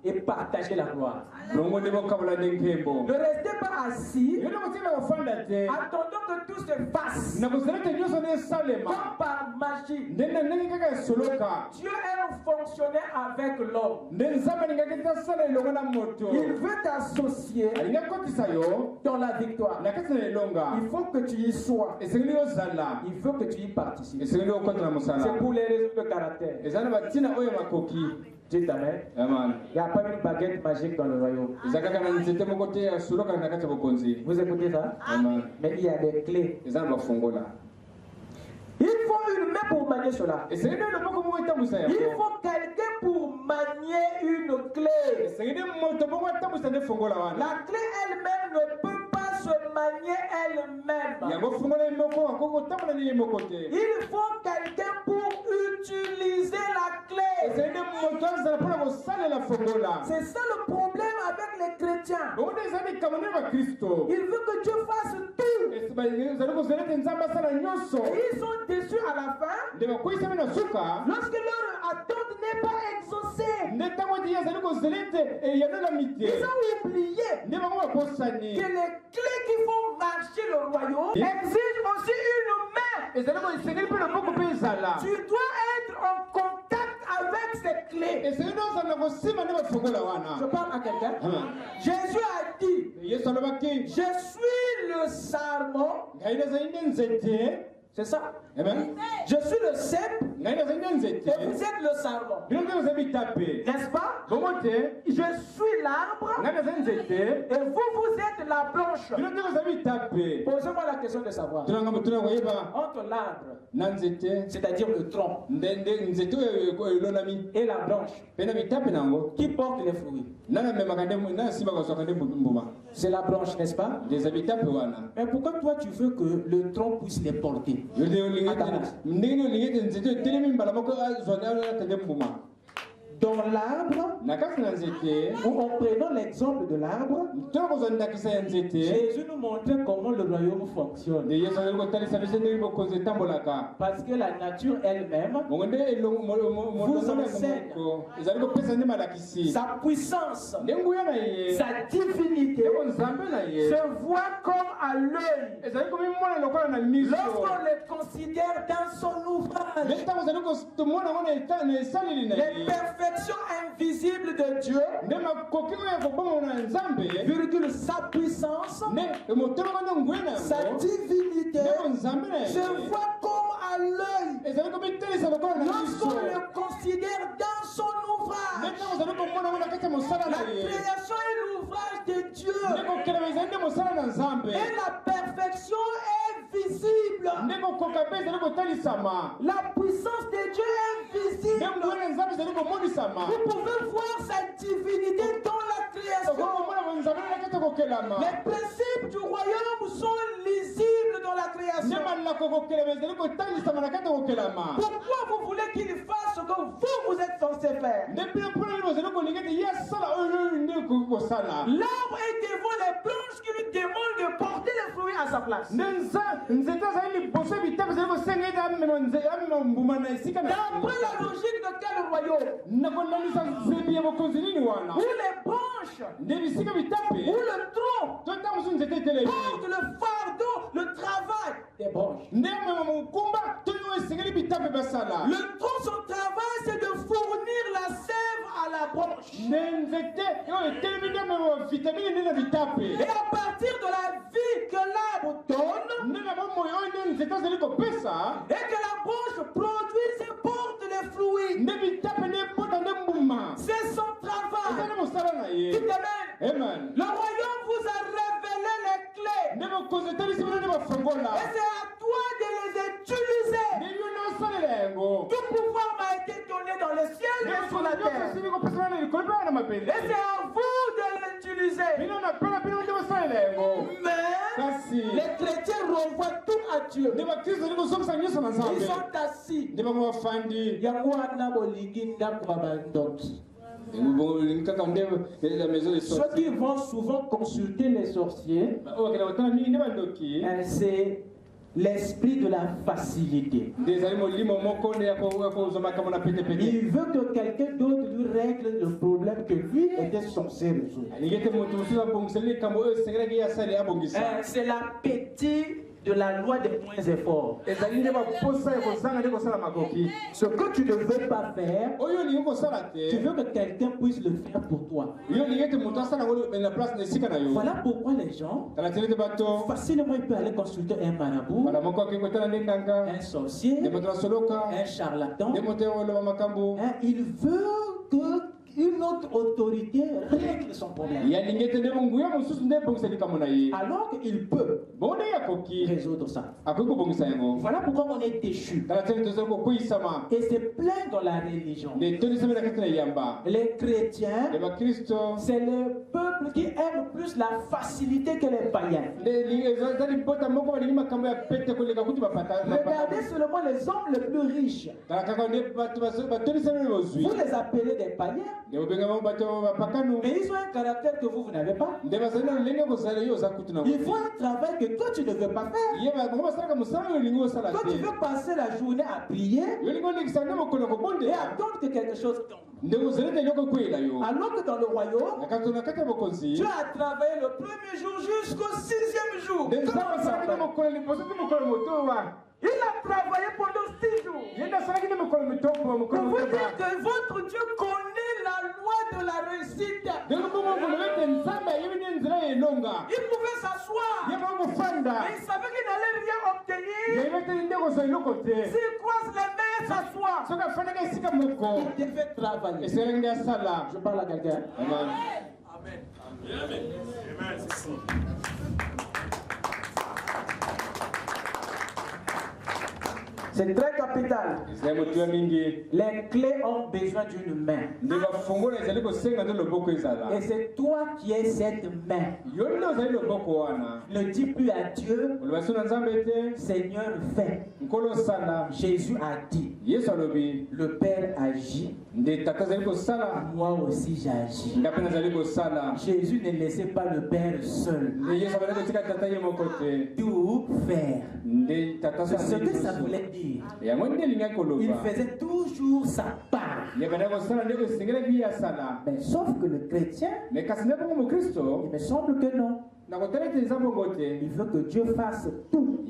et partager la gloire. Ne restez pas assis attendant que tout se fasse comme par magie. Dieu aime fonctionner avec l'homme. Il veut t'associer dans la victoire. Il faut que tu y sois. Il faut que tu y participes. C'est pour les raisons de caractère. Dites amen. Il n'y a pas une baguette magique dans le royaume. Vous écoutez ça? Mais il y a des clés. Il faut une main pour manier cela. Il faut quelqu'un pour manier une clé. La clé elle-même ne peut pas se manier elle-même. Il faut quelqu'un pour utiliser la clé. C'est ça le problème avec les chrétiens. Il veut que Dieu fasse tout. Ils sont déçus à la fin lorsque leur attente n'est pas exaucée. Ils ont oublié que les clés qui font marcher le royaume exigent aussi une main. Tu dois être en contact avec ces clés. Je parle à quelqu'un. Jésus a dit, je suis le sarment. C'est ça. Je suis le cep et vous êtes le sarment. N'est-ce pas? Je suis l'arbre et vous êtes la branche. Posez-moi la question de savoir. Entre l'arbre, c'est-à-dire le tronc, et la branche, qui porte les fruits? C'est la branche, n'est-ce pas? Mais pourquoi toi tu veux que le tronc puisse les porter? Dans l'arbre, ou en prenant l'exemple de l'arbre, Jésus nous montrait comment le royaume fonctionne. Parce que la nature elle-même vous enseigne sa puissance, sa divinité se voit comme à l'œil lorsqu'on les considère dans son ouvrage. Les perfections invisibles de Dieu, virgule, sa puissance, sa divinité se voit comme à l'œil lorsqu'on le considère dans son ouvrage. La création est l'ouvrage de Dieu et la perfection est visible. La puissance de Dieu est visible. Vous pouvez voir sa divinité dans la création. Les principes du royaume sont lisibles dans la création. Pourquoi vous voulez qu'il fasse ce que vous êtes censé faire? L'arbre est devant les planches qui lui demandent de porter les fruits à sa place. la logique de quel royaume? Où les branches, où le tronc porte le fardeau, le travail des branches. Le tronc, son travail, c'est de fournir la sève à la branche. Et à partir de la vie que l'arbre donne, et que la branche produise et porte les fluides, c'est son travail. Dites amen. Le royaume vous a révélé les clés. Et c'est à toi de les utiliser. Tout pouvoir m'a été donné dans le ciel et sur la terre. Et c'est à vous de l'utiliser. Mais les chrétiens renvoient tout à Dieu. Ils sont assis. Ceux qui vont souvent consulter les sorciers, c'est l'esprit de la facilité. Il veut que quelqu'un d'autre lui règle le problème que lui était censé résoudre. C'est l'appétit de la loi des moins efforts. Ce que tu ne veux pas faire, tu veux que quelqu'un puisse le faire pour toi. Voilà pourquoi les gens, facilement ils peuvent aller consulter un marabout, un sorcier, un charlatan. Il veut que une autre autorité règle son problème. Alors qu'il peut résoudre ça. Voilà pourquoi on est déchu. Et c'est plein dans la religion. Les chrétiens, c'est le peuple qui aime plus la facilité que les païens. Regardez seulement les hommes les plus riches. Vous les appelez des païens. Mais ils ont un caractère que vous n'avez pas. Ils font un travail que toi tu ne veux pas faire. Toi tu veux passer la journée à prier et attendre que quelque chose tombe. Alors que dans le royaume, tu as travaillé le premier jour jusqu'au 6e jour. Il a travaillé pendant 6 jours. Pour vous dire que votre Dieu connaît la loi de la réussite. Il pouvait s'asseoir. Mais il savait qu'il n'allait rien obtenir. S'il croise les mains, s'asseoir. Il devait travailler. Je parle à quelqu'un. Amen. Amen. C'est très capital. Les clés ont besoin d'une main. Et c'est toi qui es cette main. Ne dis plus à Dieu, Seigneur, fais. Jésus a dit, le Père agit, moi aussi j'agis. Jésus ne laissait pas le Père seul. Tout faire. C'est ce que ça voulait dire. Il faisait toujours sa part. Mais sauf que le chrétien, il me semble que non. Il veut que Dieu fasse tout.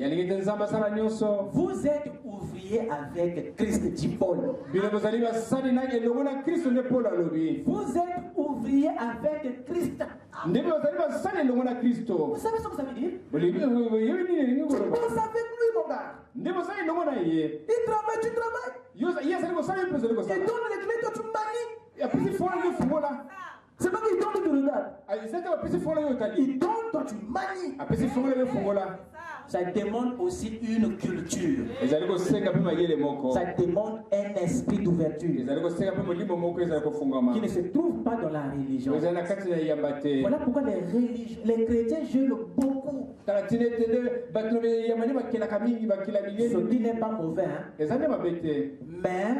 Vous êtes ouvrier avec Christ, dit Paul. Vous êtes ouvrier avec Christ. Vous savez ce que ça veut dire? Tu bosses avec lui, mon gars. Il travaille, tu travailles. Il donne les clés, toi tu manies. C'est pas qu'il donne, tu regardes. Il donne, toi tu manies. Ça demande aussi une culture. Ça demande un esprit d'ouverture qui ne se trouve pas dans la religion. Voilà pourquoi les chrétiens jeûnent beaucoup. Ce qui n'est pas mauvais, hein? Mais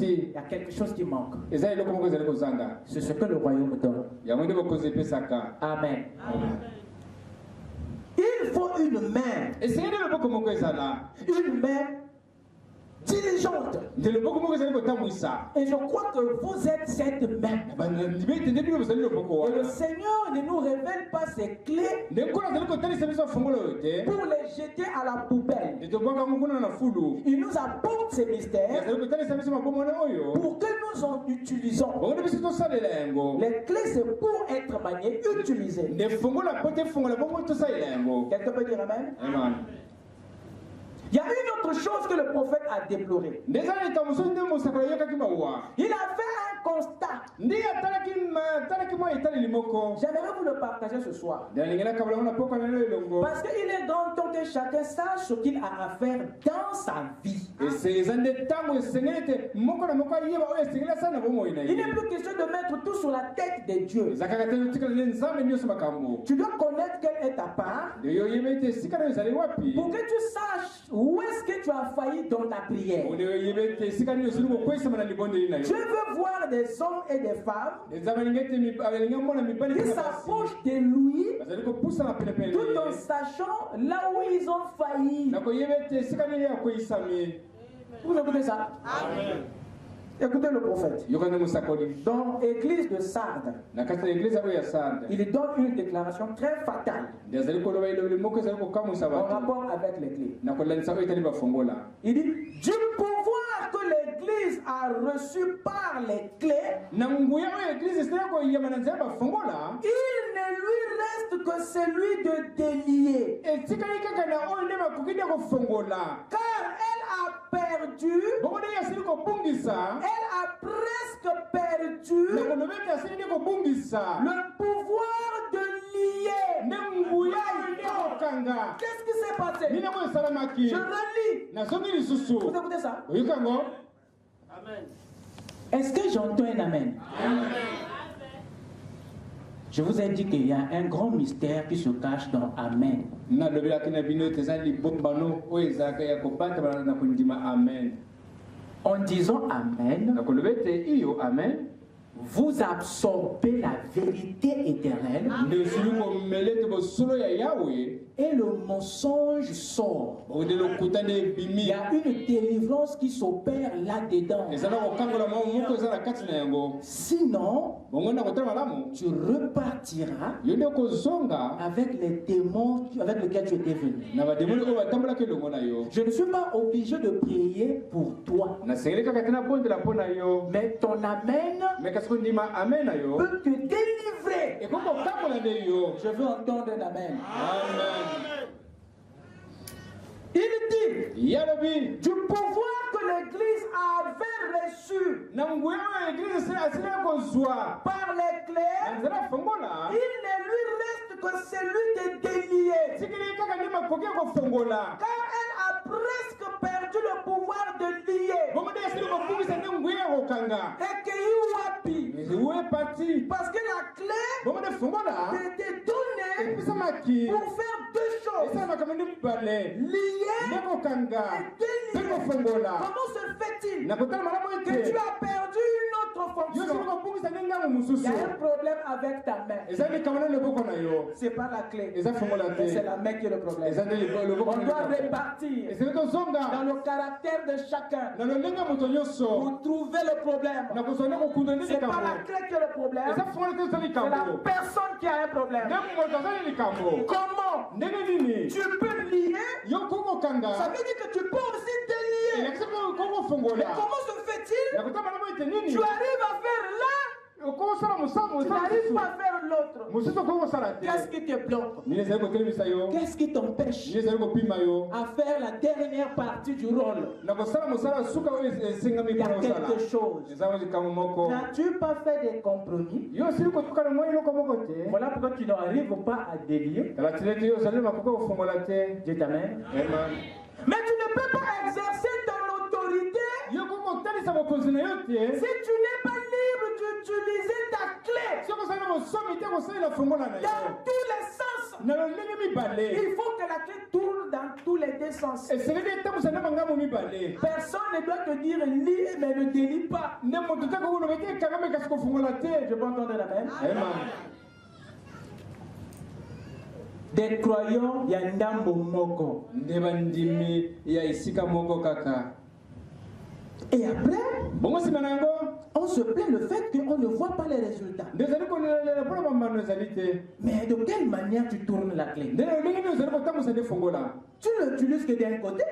il y a quelque chose qui manque. C'est ce que le royaume donne. Amen. Il faut une main. Une main diligente. Et je crois que vous êtes cette main. Et le Seigneur ne nous révèle pas ses clés pour les jeter à la poubelle. Il nous apporte ces mystères pour que nous en utilisons. Les clés, c'est pour être maniées, utilisées. Quelqu'un peut dire amen? Amen. Il y a une autre chose que le prophète a déplorée. Il a fait un constat. J'aimerais vous le partager ce soir. Parce qu'il est grand temps que chacun sache ce qu'il a à faire dans sa vie. Il n'est plus question de mettre tout sur la tête de Dieu. Tu dois connaître quelle est ta part pour que tu saches où est-ce que tu as failli dans ta prière. Je veux voir des hommes et des femmes qui s'approchent de lui tout en sachant là où ils ont failli. Vous écoutez ça? Amen. Écoutez le prophète. Dans l'église de Sardes, il donne une déclaration très fatale en rapport avec les clés. Il dit, du pouvoir que l'église a reçu par les clés, il ne lui reste que celui de délier. Car elle a perdu, elle a presque perdu le pouvoir de lier. Qu'est-ce qui s'est passé? Je relis. Vous écoutez ça? Amen. Est-ce que j'entends un amen? Amen. Je vous ai dit qu'il y a un grand mystère qui se cache dans Amen. En disant Amen, vous absorbez la vérité éternelle et le mensonge sort. Il y a une délivrance qui s'opère là-dedans. Sinon, tu repartiras avec les démons avec lesquels tu étais venu. Je ne suis pas obligé de prier pour toi. Mais ton Amen peut te délivrer. Je veux entendre un Amen. Amen. Il dit du pouvoir que l'Église avait reçu par les clés, il ne lui reste que celui de délier. Car elle a presque perdu le pouvoir de lier. Et parce que la clé était donnée pour faire deux choses. Lier et délier. Comment se fait-il que tu as perdu une autre fonction? Il y a un problème avec ta main. C'est pas la clé, c'est la main qui est le problème. On doit répartir dans le caractère de chacun pour trouver le problème. C'est pas la clé qui est le problème, c'est la personne qui a un problème. Comment tu peux lier? Ça veut dire que tu peux aussi délier. Mais comment se fait-il? Tu arrives à faire là, tu n'arrives pas à faire l'autre. Qu'est-ce qui te bloque? Qu'est-ce qui t'empêche à faire la dernière partie du rôle? Il y a quelque chose. N'as-tu pas fait des compromis? Voilà pourquoi tu n'arrives pas à délier. Dieu t'amène. Mais tu ne peux pas exercer ton autorité si tu n'es pas libre d'utiliser ta clé dans tous les sens. Il faut que la clé tourne dans tous les deux sens. Personne ne doit te dire lis mais ne délie pas. Je peux entendre la même. Des croyants, il y a ndambo moko. Et après, on se plaint le fait qu'on ne voit pas les résultats. Mais de quelle manière tu tournes la clé? Tu ne l'utilises que d'un côté.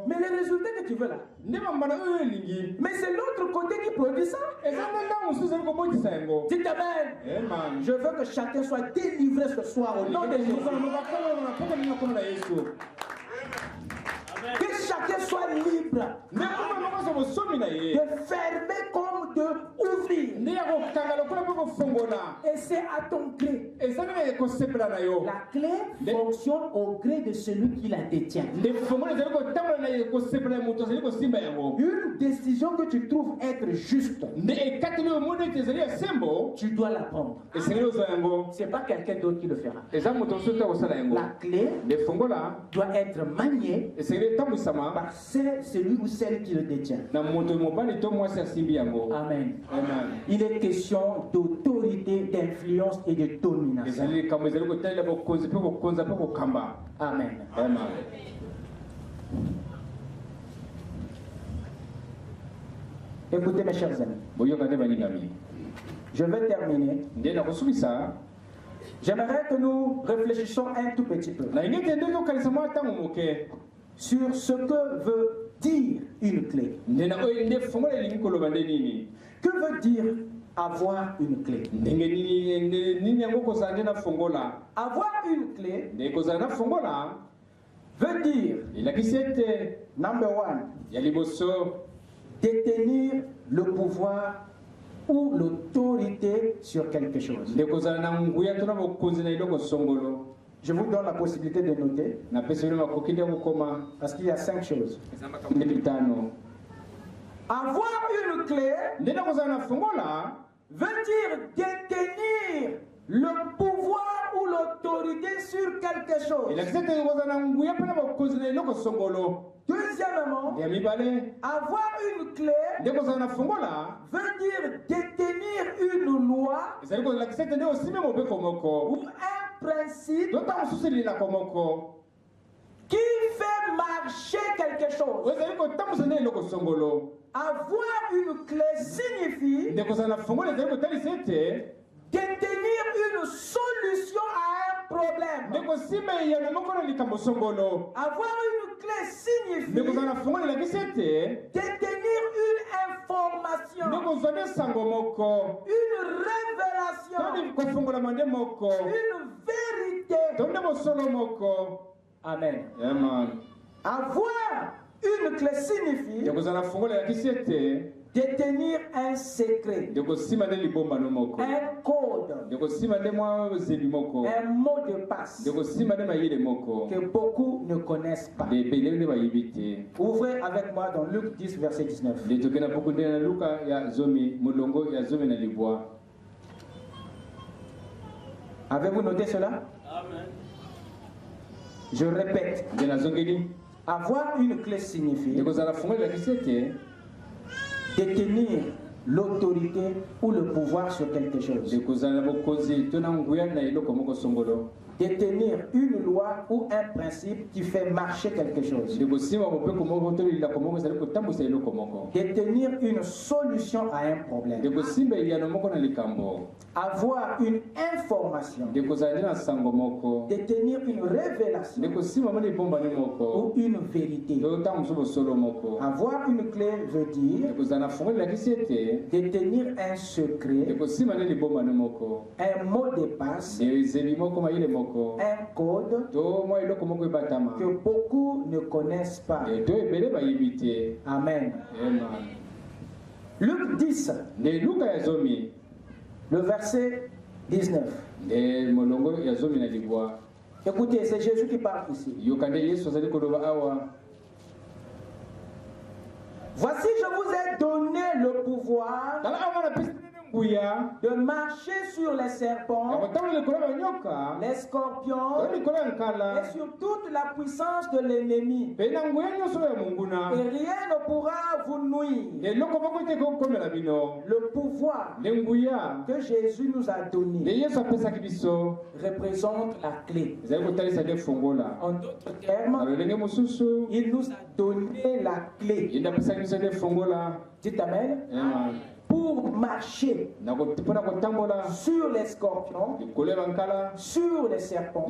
Mais les résultats que tu veux là. Mais c'est l'autre côté qui produit ça. Dites amen. Je veux que chacun soit délivré ce soir au nom de Jésus. Que chacun soit libre de fermer comme de ouvrir. Et c'est à ton gré. La clé fonctionne au gré de celui qui la détient. Une décision que tu trouves être juste, tu dois la prendre. C'est pas quelqu'un d'autre qui le fera. La clé doit être maniée par celui ou celle qui le détient. Amen. Il est question d'autorité, d'influence et de domination. Amen. Écoutez mes chers amis, je vais terminer. J'aimerais que nous réfléchissions un tout petit peu sur ce que veut dire une clé. Que veut dire avoir une clé? Avoir une clé veut dire, number one, détenir le pouvoir ou l'autorité sur quelque chose. Je vous donne la possibilité de noter, parce qu'il y a 5 choses. Avoir une clé veut dire détenir le pouvoir ou l'autorité sur quelque chose. Deuxièmement, avoir une clé veut dire détenir une loi ou un principe qui fait marcher quelque chose. Avoir une clé signifie détenir une solution à un problème. Avoir une clé signifie détenir une information, une révélation, une vérité. Amen. Avoir une clé signifie détenir un secret, un code, un mot de passe que beaucoup ne connaissent pas. Ouvrez avec moi dans Luc 10, verset 19. Avez-vous noté cela? Amen. Je répète. Avoir une clé signifie détenir l'autorité ou le pouvoir sur quelque chose. Détenir une loi ou un principe qui fait marcher quelque chose. Détenir une solution à un problème. Avoir une information. Détenir une révélation ou une vérité. Avoir une clé veut dire détenir un secret, un mot de passe, un code que beaucoup ne connaissent pas. Amen. Luc 10, le verset 19. Écoutez, c'est Jésus qui parle ici. Voici, je vous ai donné le pouvoir de marcher sur les serpents, les scorpions et sur toute la puissance de l'ennemi. Et rien ne pourra vous nuire. Le pouvoir que Jésus nous a donné représente la clé. En d'autres termes, il nous a donné la clé. Dites Amen. Pour marcher sur les scorpions, sur les serpents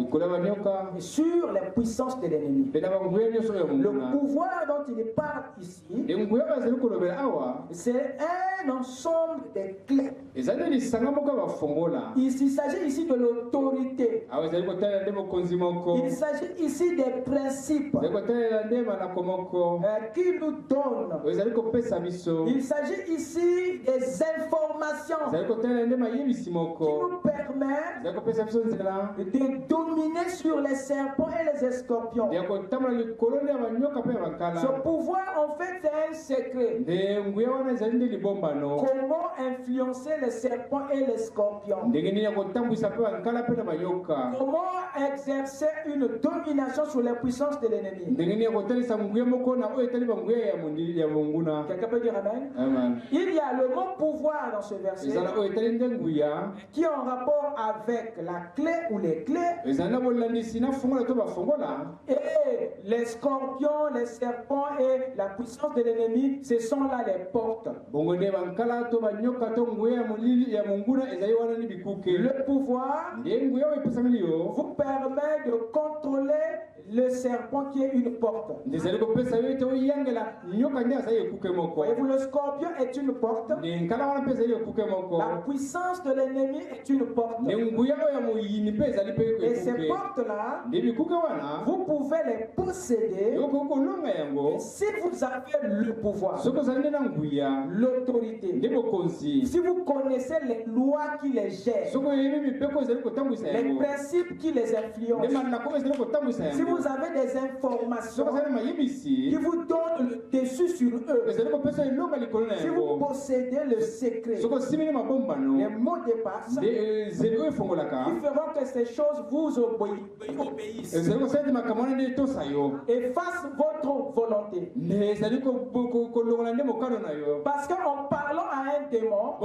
et sur les puissances de l'ennemi. Le pouvoir dont il parle ici, c'est un ensemble de clés. Il s'agit ici de l'autorité. Il s'agit ici des principes qui nous donnent. Il s'agit ici des informations qui nous permettent de dominer sur les serpents et les scorpions. Ce pouvoir, en fait, c'est un secret. Comment influencer les serpents et les scorpions? Comment exercer une domination sur les puissances de l'ennemi? Quelqu'un peut dire Amen? Amen. Il y a le mot pouvoir dans ce verset qui est en rapport avec la clé ou les clés. Et les scorpions, les serpents et la puissance de l'ennemi, ce sont là les portes. Le pouvoir vous permet de contrôler le serpent qui est une porte. Voyez-vous, le scorpion est une porte. La puissance de l'ennemi est une porte. Et ces portes-là, vous pouvez les posséder si vous avez le pouvoir, l'autorité, si vous connaissez les lois qui les gèrent, les principes qui les influencent, si vous avez des informations qui vous donnent le dessus sur eux, si vous possédez le secret, les mots de passe qui feront que ces choses vous obéissent et fassent votre volonté. Parce qu'en parlant à un démon,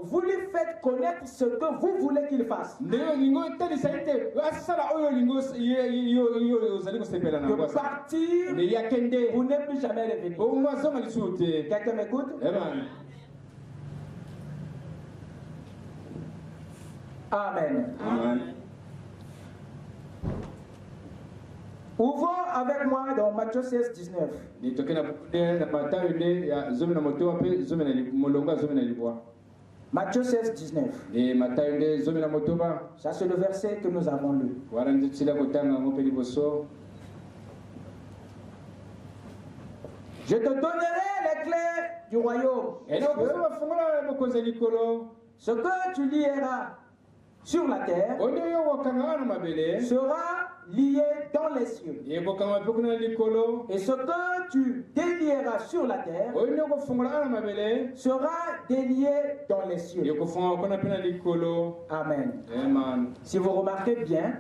vous lui faites connaître ce que vous voulez qu'il fasse. De partir pour ne plus jamais revenir. Quelqu'un m'écoute? Amen. Amen. Ouvrons avec moi dans Matthieu 16, 19. Matthieu 16, 19. Ça, c'est le verset que nous avons lu. Je te donnerai les clés du royaume. Ce que tu lieras sur la terre sera lié dans les cieux. Et ce que tu délieras sur la terre sera délié dans les cieux. Amen. Si vous remarquez bien,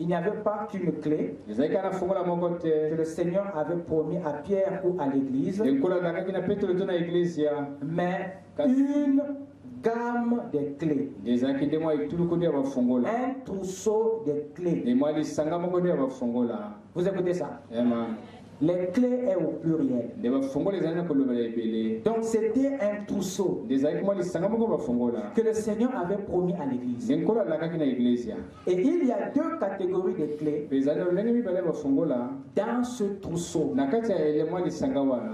il n'y avait pas qu'une clé que le Seigneur avait promis à Pierre ou à l'Église, mais une gamme de clés. Un trousseau de clés. Vous écoutez ça? Les clés est au pluriel. Donc c'était un trousseau que le Seigneur avait promis à l'Église. Et il y a deux catégories de clés dans ce trousseau.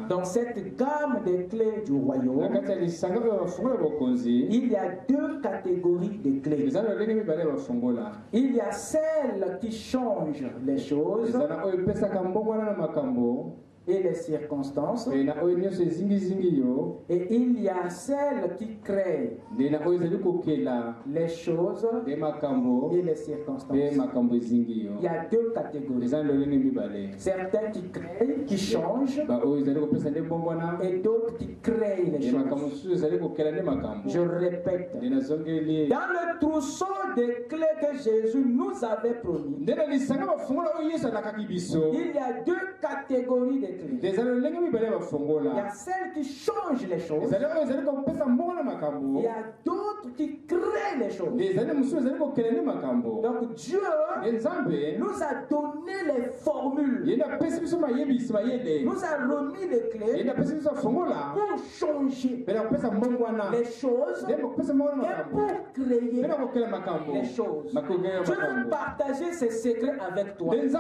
Dans cette gamme de clés du royaume, il y a deux catégories de clés. Il y a celles qui changent les choses et les circonstances. Et il y a celles qui créent les choses et les circonstances. Il y a deux catégories. Certains qui créent, qui changent, et d'autres qui créent les choses. Je répète, dans le trousseau des clés que Jésus nous avait promis, il y a deux catégories de clés. Il y a celles qui changent les choses. Il y a d'autres qui créent les choses. Donc Dieu nous a donné les formules. Nous a remis les clés pour changer les choses et pour créer les choses. Je veux partager ces secrets avec toi. Raison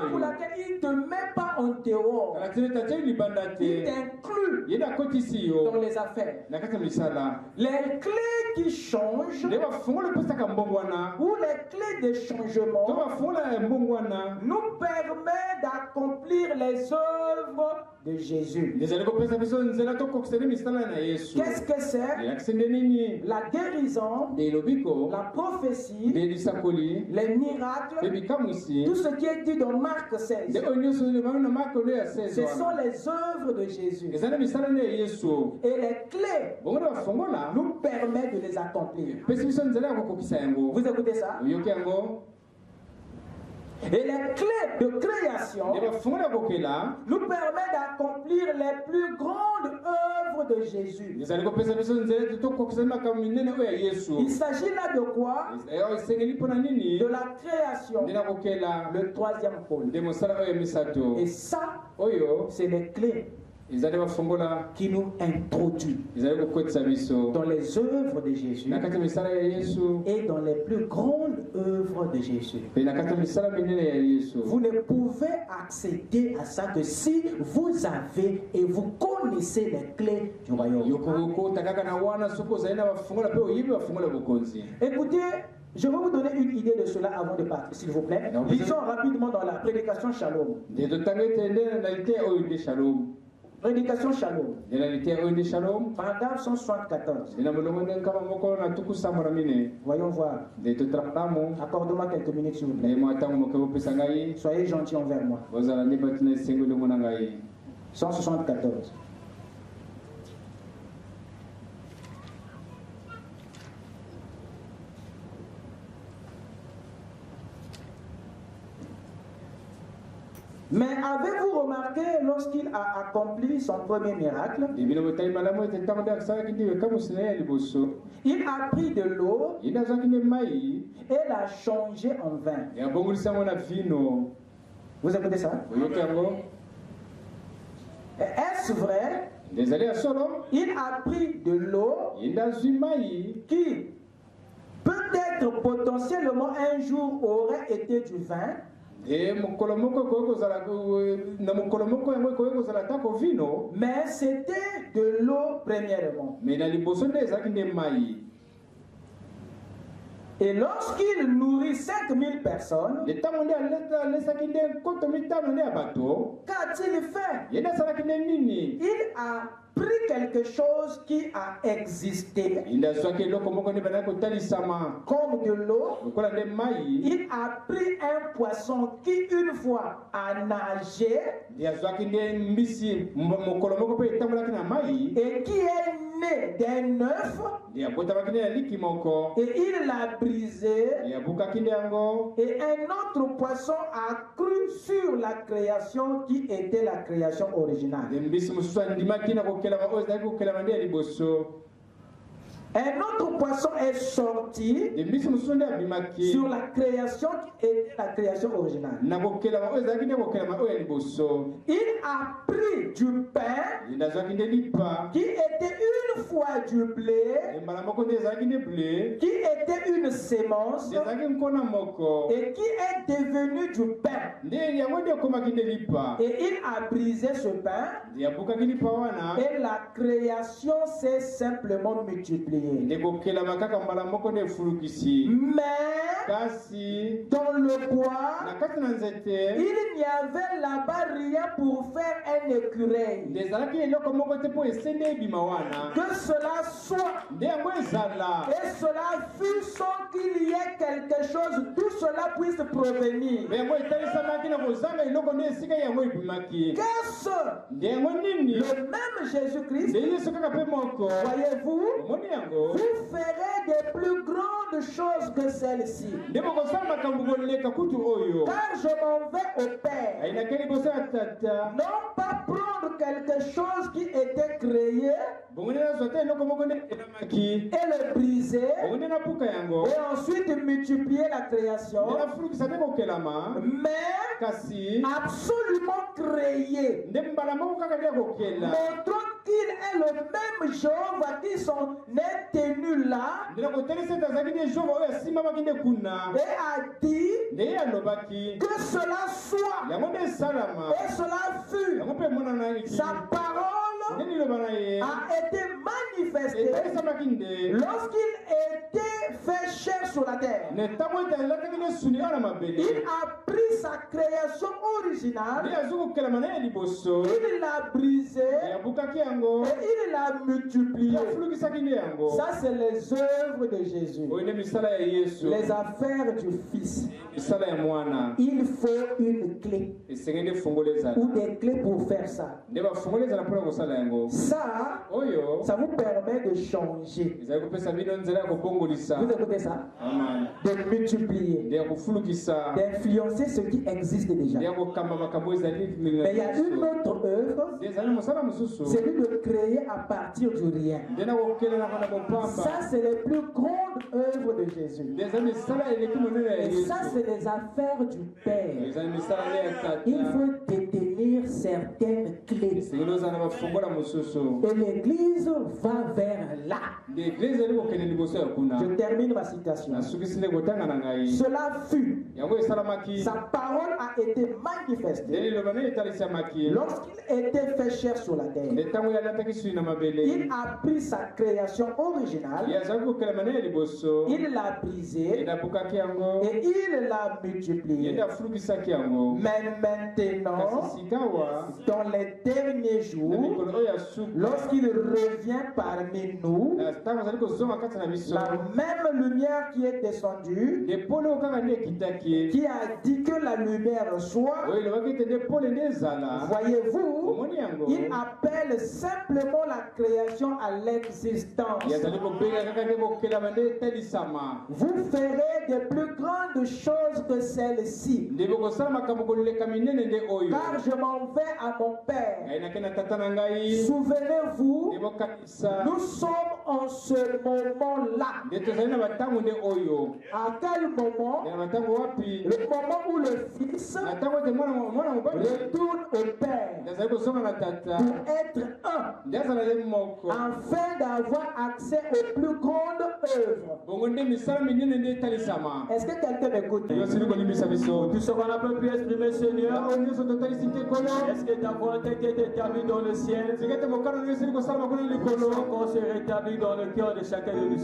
pour laquelle il ne te met pas en dehors. Il t'inclut dans les affaires. Les clés qui changent ou les clés de changement nous permettent d'accomplir les œuvres de Jésus. Qu'est-ce que c'est? La guérison, la prophétie, les miracles, tout ce qui est dit dans Marc 16. Ce sont les œuvres de Jésus. Et les clés nous permettent de les accomplir. Vous écoutez ça? Et les clés de création nous permettent d'accomplir les plus grandes œuvres de Jésus. Il s'agit là de quoi? De la création, le troisième pôle. Et ça, c'est les clés qui nous introduit dans les œuvres de Jésus et dans les plus grandes œuvres de Jésus. Vous ne pouvez accéder à ça que si vous avez et vous connaissez les clés du royaume. Écoutez, je vais vous donner une idée de cela avant de partir, s'il vous plaît. Lisons rapidement dans la prédication Shalom. Prédication Shalom. Paragraphe 174. Voyons voir. Accorde-moi quelques minutes, s'il vous plaît. Soyez gentils envers moi. 174. Mais avez-vous remarqué lorsqu'il a accompli son premier miracle, il a pris de l'eau et l'a changé en vin. Vous écoutez ça? Est-ce vrai? Il a pris de l'eau qui peut-être potentiellement un jour aurait été du vin. Mais c'était de l'eau premièrement. Et lorsqu'il nourrit 5000 personnes, qu'a-t-il fait? Il a pris quelque chose qui a existé, comme de l'eau. Il a pris un poisson qui une fois a nagé et qui est né d'un œuf, et il l'a brisé, et un autre poisson a cru sur la création qui était la création originale. Un autre poisson est sorti sur la création qui était la création originale. Il a pris du pain qui était une fois du blé, qui était une sémence et qui est devenu du pain. Et il a brisé ce pain et la création s'est simplement multipliée. multiplier. Mais dans le bois, il n'y avait là-bas rien pour faire un écureuil. Que cela soit, et cela fut sans qu'il y ait quelque chose d'où cela puisse provenir. Qu'est-ce le même Jésus-Christ, voyez-vous, vous ferez des plus grandes choses que celles-ci. Car je m'en vais au Père. Non pas prendre quelque chose qui était créé et le briser et ensuite multiplier la création, mais absolument créé, montrant qu'il est le même Jéhovah qui sont tenu là et a dit que cela soit et cela fut. Sa parole a été manifestée lorsqu'il était fait chair sur la terre. Il a pris sa création originale, il l'a brisée et il l'a multipliée. Ça, c'est les œuvres de Jésus, les affaires du Fils. Il faut une clé ou des clés pour faire ça. Ça vous permet de changer. Vous écoutez ça? De multiplier, d'influencer ce qui existe déjà. Mais il y a une autre œuvre, c'est de créer à partir du rien. Ça, c'est les plus grandes œuvres de Jésus. Et ça, c'est les affaires du Père. Il faut détenir certaines clés. Et l'Église va vers là. Je termine ma citation. Cela fut. Sa parole a été manifestée lorsqu'il était fait chair sur la terre. Il a pris sa création originale, il l'a brisée et il l'a multipliée. Mais maintenant, dans les derniers jours, lorsqu'il revient parmi nous, la même lumière qui est descendue, qui a dit que la lumière soit, voyez-vous, il appelle simplement la création à l'existence. Vous ferez de plus grandes choses que celles-ci, car je m'en vais à mon Père. Souvenez-vous, nous sommes en ce moment-là. À quel moment? Le moment où le Fils retourne au Père pour être un, afin d'avoir accès aux plus grandes œuvres. Est-ce que quelqu'un m'écoute? Tout ce qu'on a pu exprimer, Seigneur. Est-ce que ta volonté qui est établie dans le ciel qu'on se rétablit dans le cœur de chacun de nous?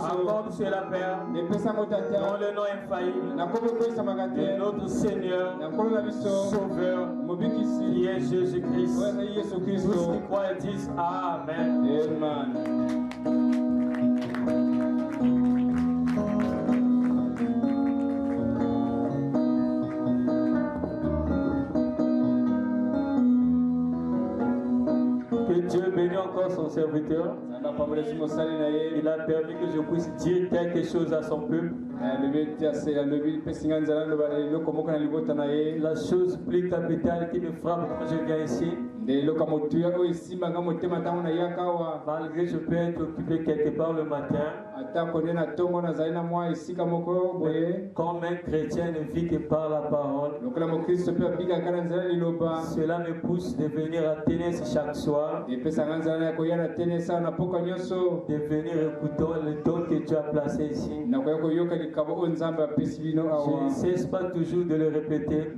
Accorde sur la Père, dans le nom infaillible de notre Seigneur, Sauveur, qui est Jésus-Christ. Tous qui croient disent Amen. Que Dieu bénisse encore son serviteur. Il a permis que je puisse dire quelque chose à son peuple. La chose plus capitale qui me frappe quand je viens ici, malgré que je peux être occupé quelque part le matin, Comme un chrétien ne vit que par la parole, cela me pousse de venir à Ténès chaque soir, de venir écouter le don que tu as placé ici. Je ne cesse pas toujours de le répéter,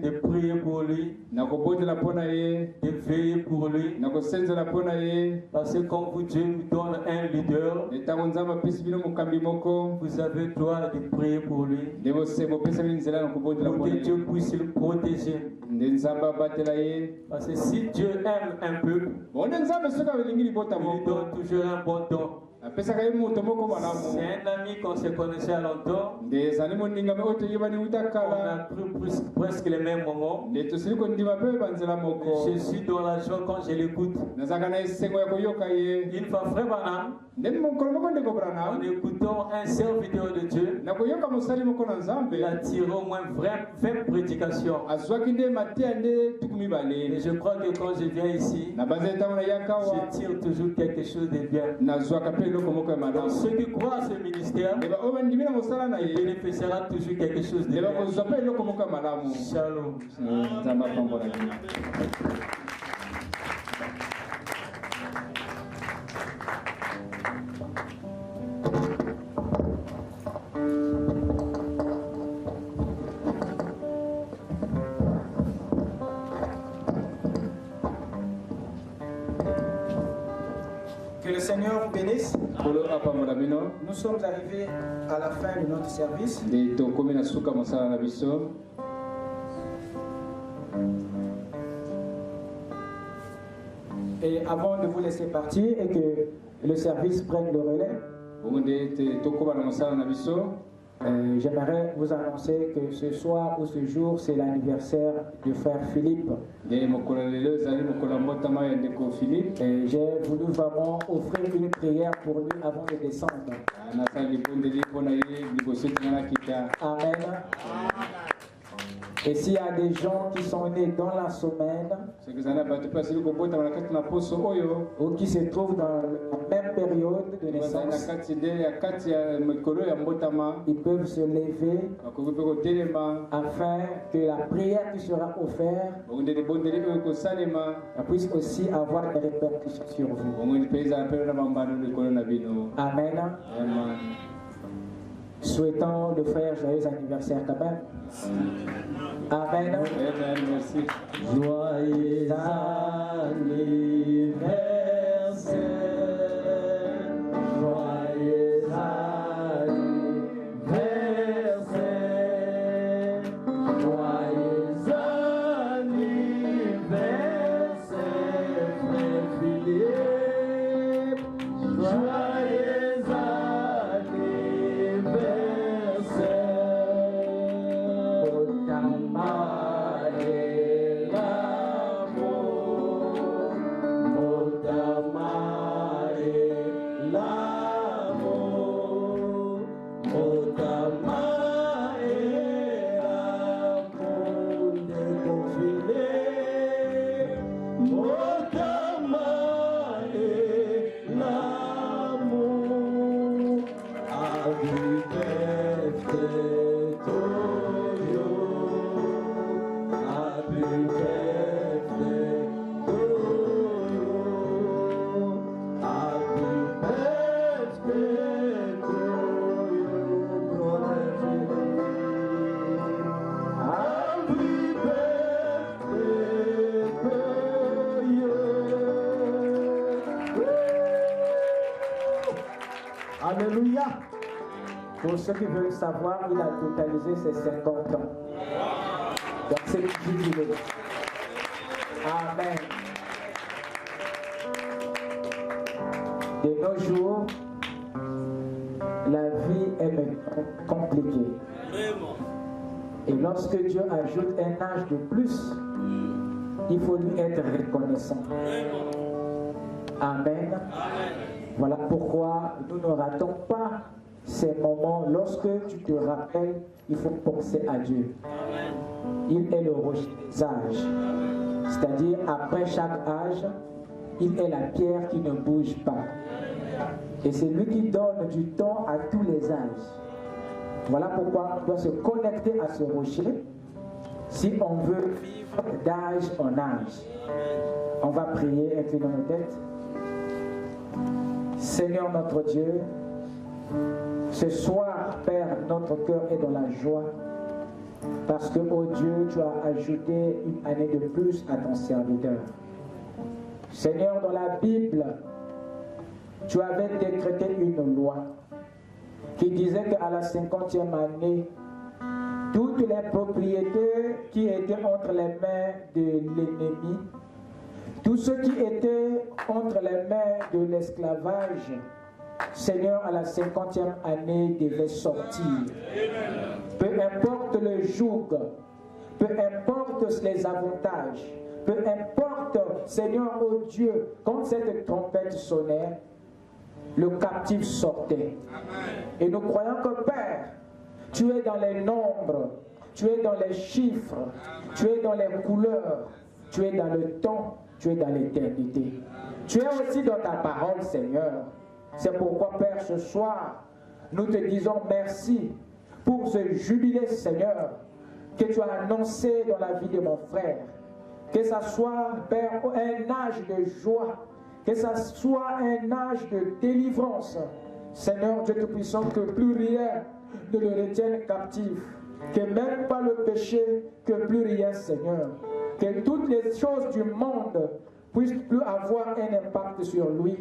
de prier pour lui, de veiller pour lui, parce que quand Dieu nous donne un leader, vous avez le droit de prier pour lui, pour que Dieu puisse le protéger. Parce que si Dieu aime un peuple, il donne toujours un bon don. C'est un ami qu'on se connaissait à longtemps. On a cru presque les mêmes moments. Je suis dans la joie quand je l'écoute. Une fois, frère Branham, en écoutant un serviteur de Dieu, il a tiré au moins 20 prédications. Et je crois que quand je viens ici, je tire toujours quelque chose de bien. Donc ceux qui croient à ce ministère, il bénéficiera toujours quelque chose de bien. Shalom. Que le Seigneur vous bénisse. Nous sommes arrivés à la fin de notre service. Et avant de vous laisser partir et que le service prenne le relais, j'aimerais vous annoncer que ce soir ou ce jour, c'est l'anniversaire du frère Philippe. Et j'ai voulu vraiment offrir une prière pour lui avant de descendre. Amen. Et s'il y a des gens qui sont nés dans la semaine ou qui se trouvent dans la même période de naissance, ils peuvent se lever afin que la prière qui sera offerte puisse aussi avoir des répercussions sur vous. Amen. Souhaitons le frère joyeux anniversaire quand même. Amen. Amen. Merci. Joyeux anniversaire. Joyeux anniversaire. Joyeux anniversaire, frère Philippe. Joyeux Alléluia. Pour ceux qui veulent savoir, il a totalisé ses 50 ans. Donc c'est le jubilé. Amen. De nos jours, la vie est compliquée. Et lorsque Dieu ajoute un âge de plus, il faut lui être reconnaissant. Amen. Voilà pourquoi nous ne ratons pas ces moments. Lorsque tu te rappelles, il faut penser à Dieu. Il est le rocher des âges. C'est-à-dire, après chaque âge, il est la pierre qui ne bouge pas. Et c'est lui qui donne du temps à tous les âges. Voilà pourquoi on doit se connecter à ce rocher si on veut vivre d'âge en âge. On va prier, inclinons nos têtes. Seigneur notre Dieu, ce soir, Père, notre cœur est dans la joie parce que, oh Dieu, tu as ajouté une année de plus à ton serviteur. Seigneur, dans la Bible, tu avais décrété une loi qui disait qu'à la 50e année, toutes les propriétés qui étaient entre les mains de l'ennemi, tout ce qui était entre les mains de l'esclavage, Seigneur, à la 50e année, devait sortir. Peu importe le joug, peu importe les avantages, peu importe, Seigneur, oh Dieu, quand cette trompette sonnait, le captif sortait. Et nous croyons que, Père, tu es dans les nombres, tu es dans les chiffres, tu es dans les couleurs, tu es dans le temps, tu es dans l'éternité. Tu es aussi dans ta parole, Seigneur. C'est pourquoi, Père, ce soir, nous te disons merci pour ce jubilé, Seigneur, que tu as annoncé dans la vie de mon frère. Que ça soit, Père, un âge de joie, que ça soit un âge de délivrance. Seigneur Dieu Tout-Puissant, que plus rien ne le retienne captif, que même pas le péché, que plus rien, Seigneur. Que toutes les choses du monde puissent plus avoir un impact sur lui,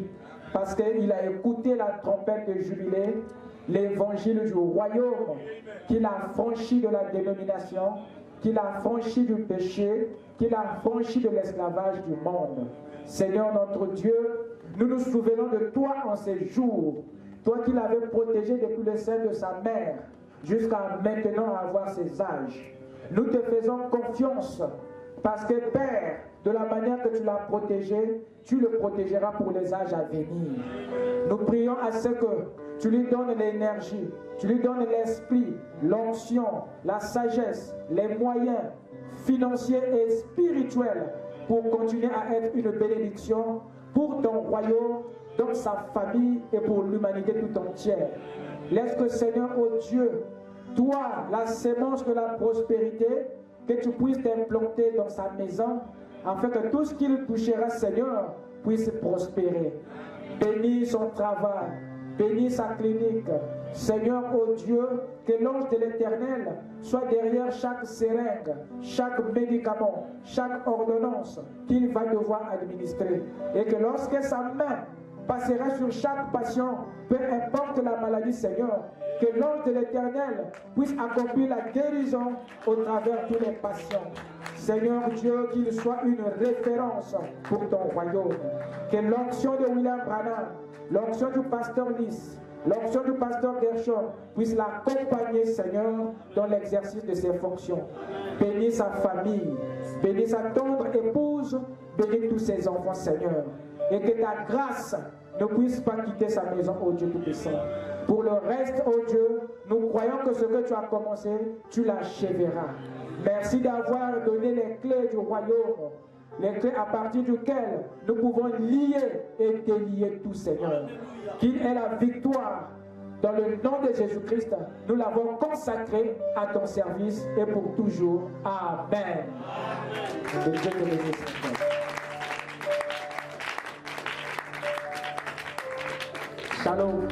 parce qu'il a écouté la trompette de jubilé, l'évangile du royaume, qu'il a franchi de la dénomination, qu'il a franchi du péché, qu'il a franchi de l'esclavage du monde. Seigneur notre Dieu, nous nous souvenons de toi en ces jours, toi qui l'avais protégé depuis le sein de sa mère, jusqu'à maintenant avoir ses âges. Nous te faisons confiance, parce que Père, de la manière que tu l'as protégé, tu le protégeras pour les âges à venir. Nous prions à ce que tu lui donnes l'énergie, tu lui donnes l'esprit, l'onction, la sagesse, les moyens financiers et spirituels pour continuer à être une bénédiction pour ton royaume, dans sa famille et pour l'humanité tout entière. Laisse que, Seigneur, oh Dieu, toi, la sémence de la prospérité, que tu puisses t'implanter dans sa maison, afin que tout ce qu'il touchera, Seigneur, puisse prospérer. Bénis son travail, bénis sa clinique. Seigneur, oh Dieu, que l'ange de l'Éternel soit derrière chaque seringue, chaque médicament, chaque ordonnance qu'il va devoir administrer. Et que lorsque sa main passera sur chaque patient, peu importe la maladie, Seigneur, que l'ange de l'Éternel puisse accomplir la guérison au travers de tous les patients. Seigneur Dieu, qu'il soit une référence pour ton royaume. Que l'onction de William Branham, l'onction du pasteur Lys, l'onction du pasteur Gershon puisse l'accompagner, Seigneur, dans l'exercice de ses fonctions. Bénis sa famille, bénis sa tendre épouse, bénis tous ses enfants, Seigneur. Et que ta grâce ne puisse pas quitter sa maison, ô Dieu Tout-Puissant. Pour le reste, ô Dieu, nous croyons que ce que tu as commencé, tu l'achèveras. Merci d'avoir donné les clés du royaume, les clés à partir duquel nous pouvons lier et délier tout, Seigneur. Qu'il ait la victoire. Dans le nom de Jésus-Christ, nous l'avons consacré à ton service et pour toujours. Amen. Que Dieu te bénisse. Shalom.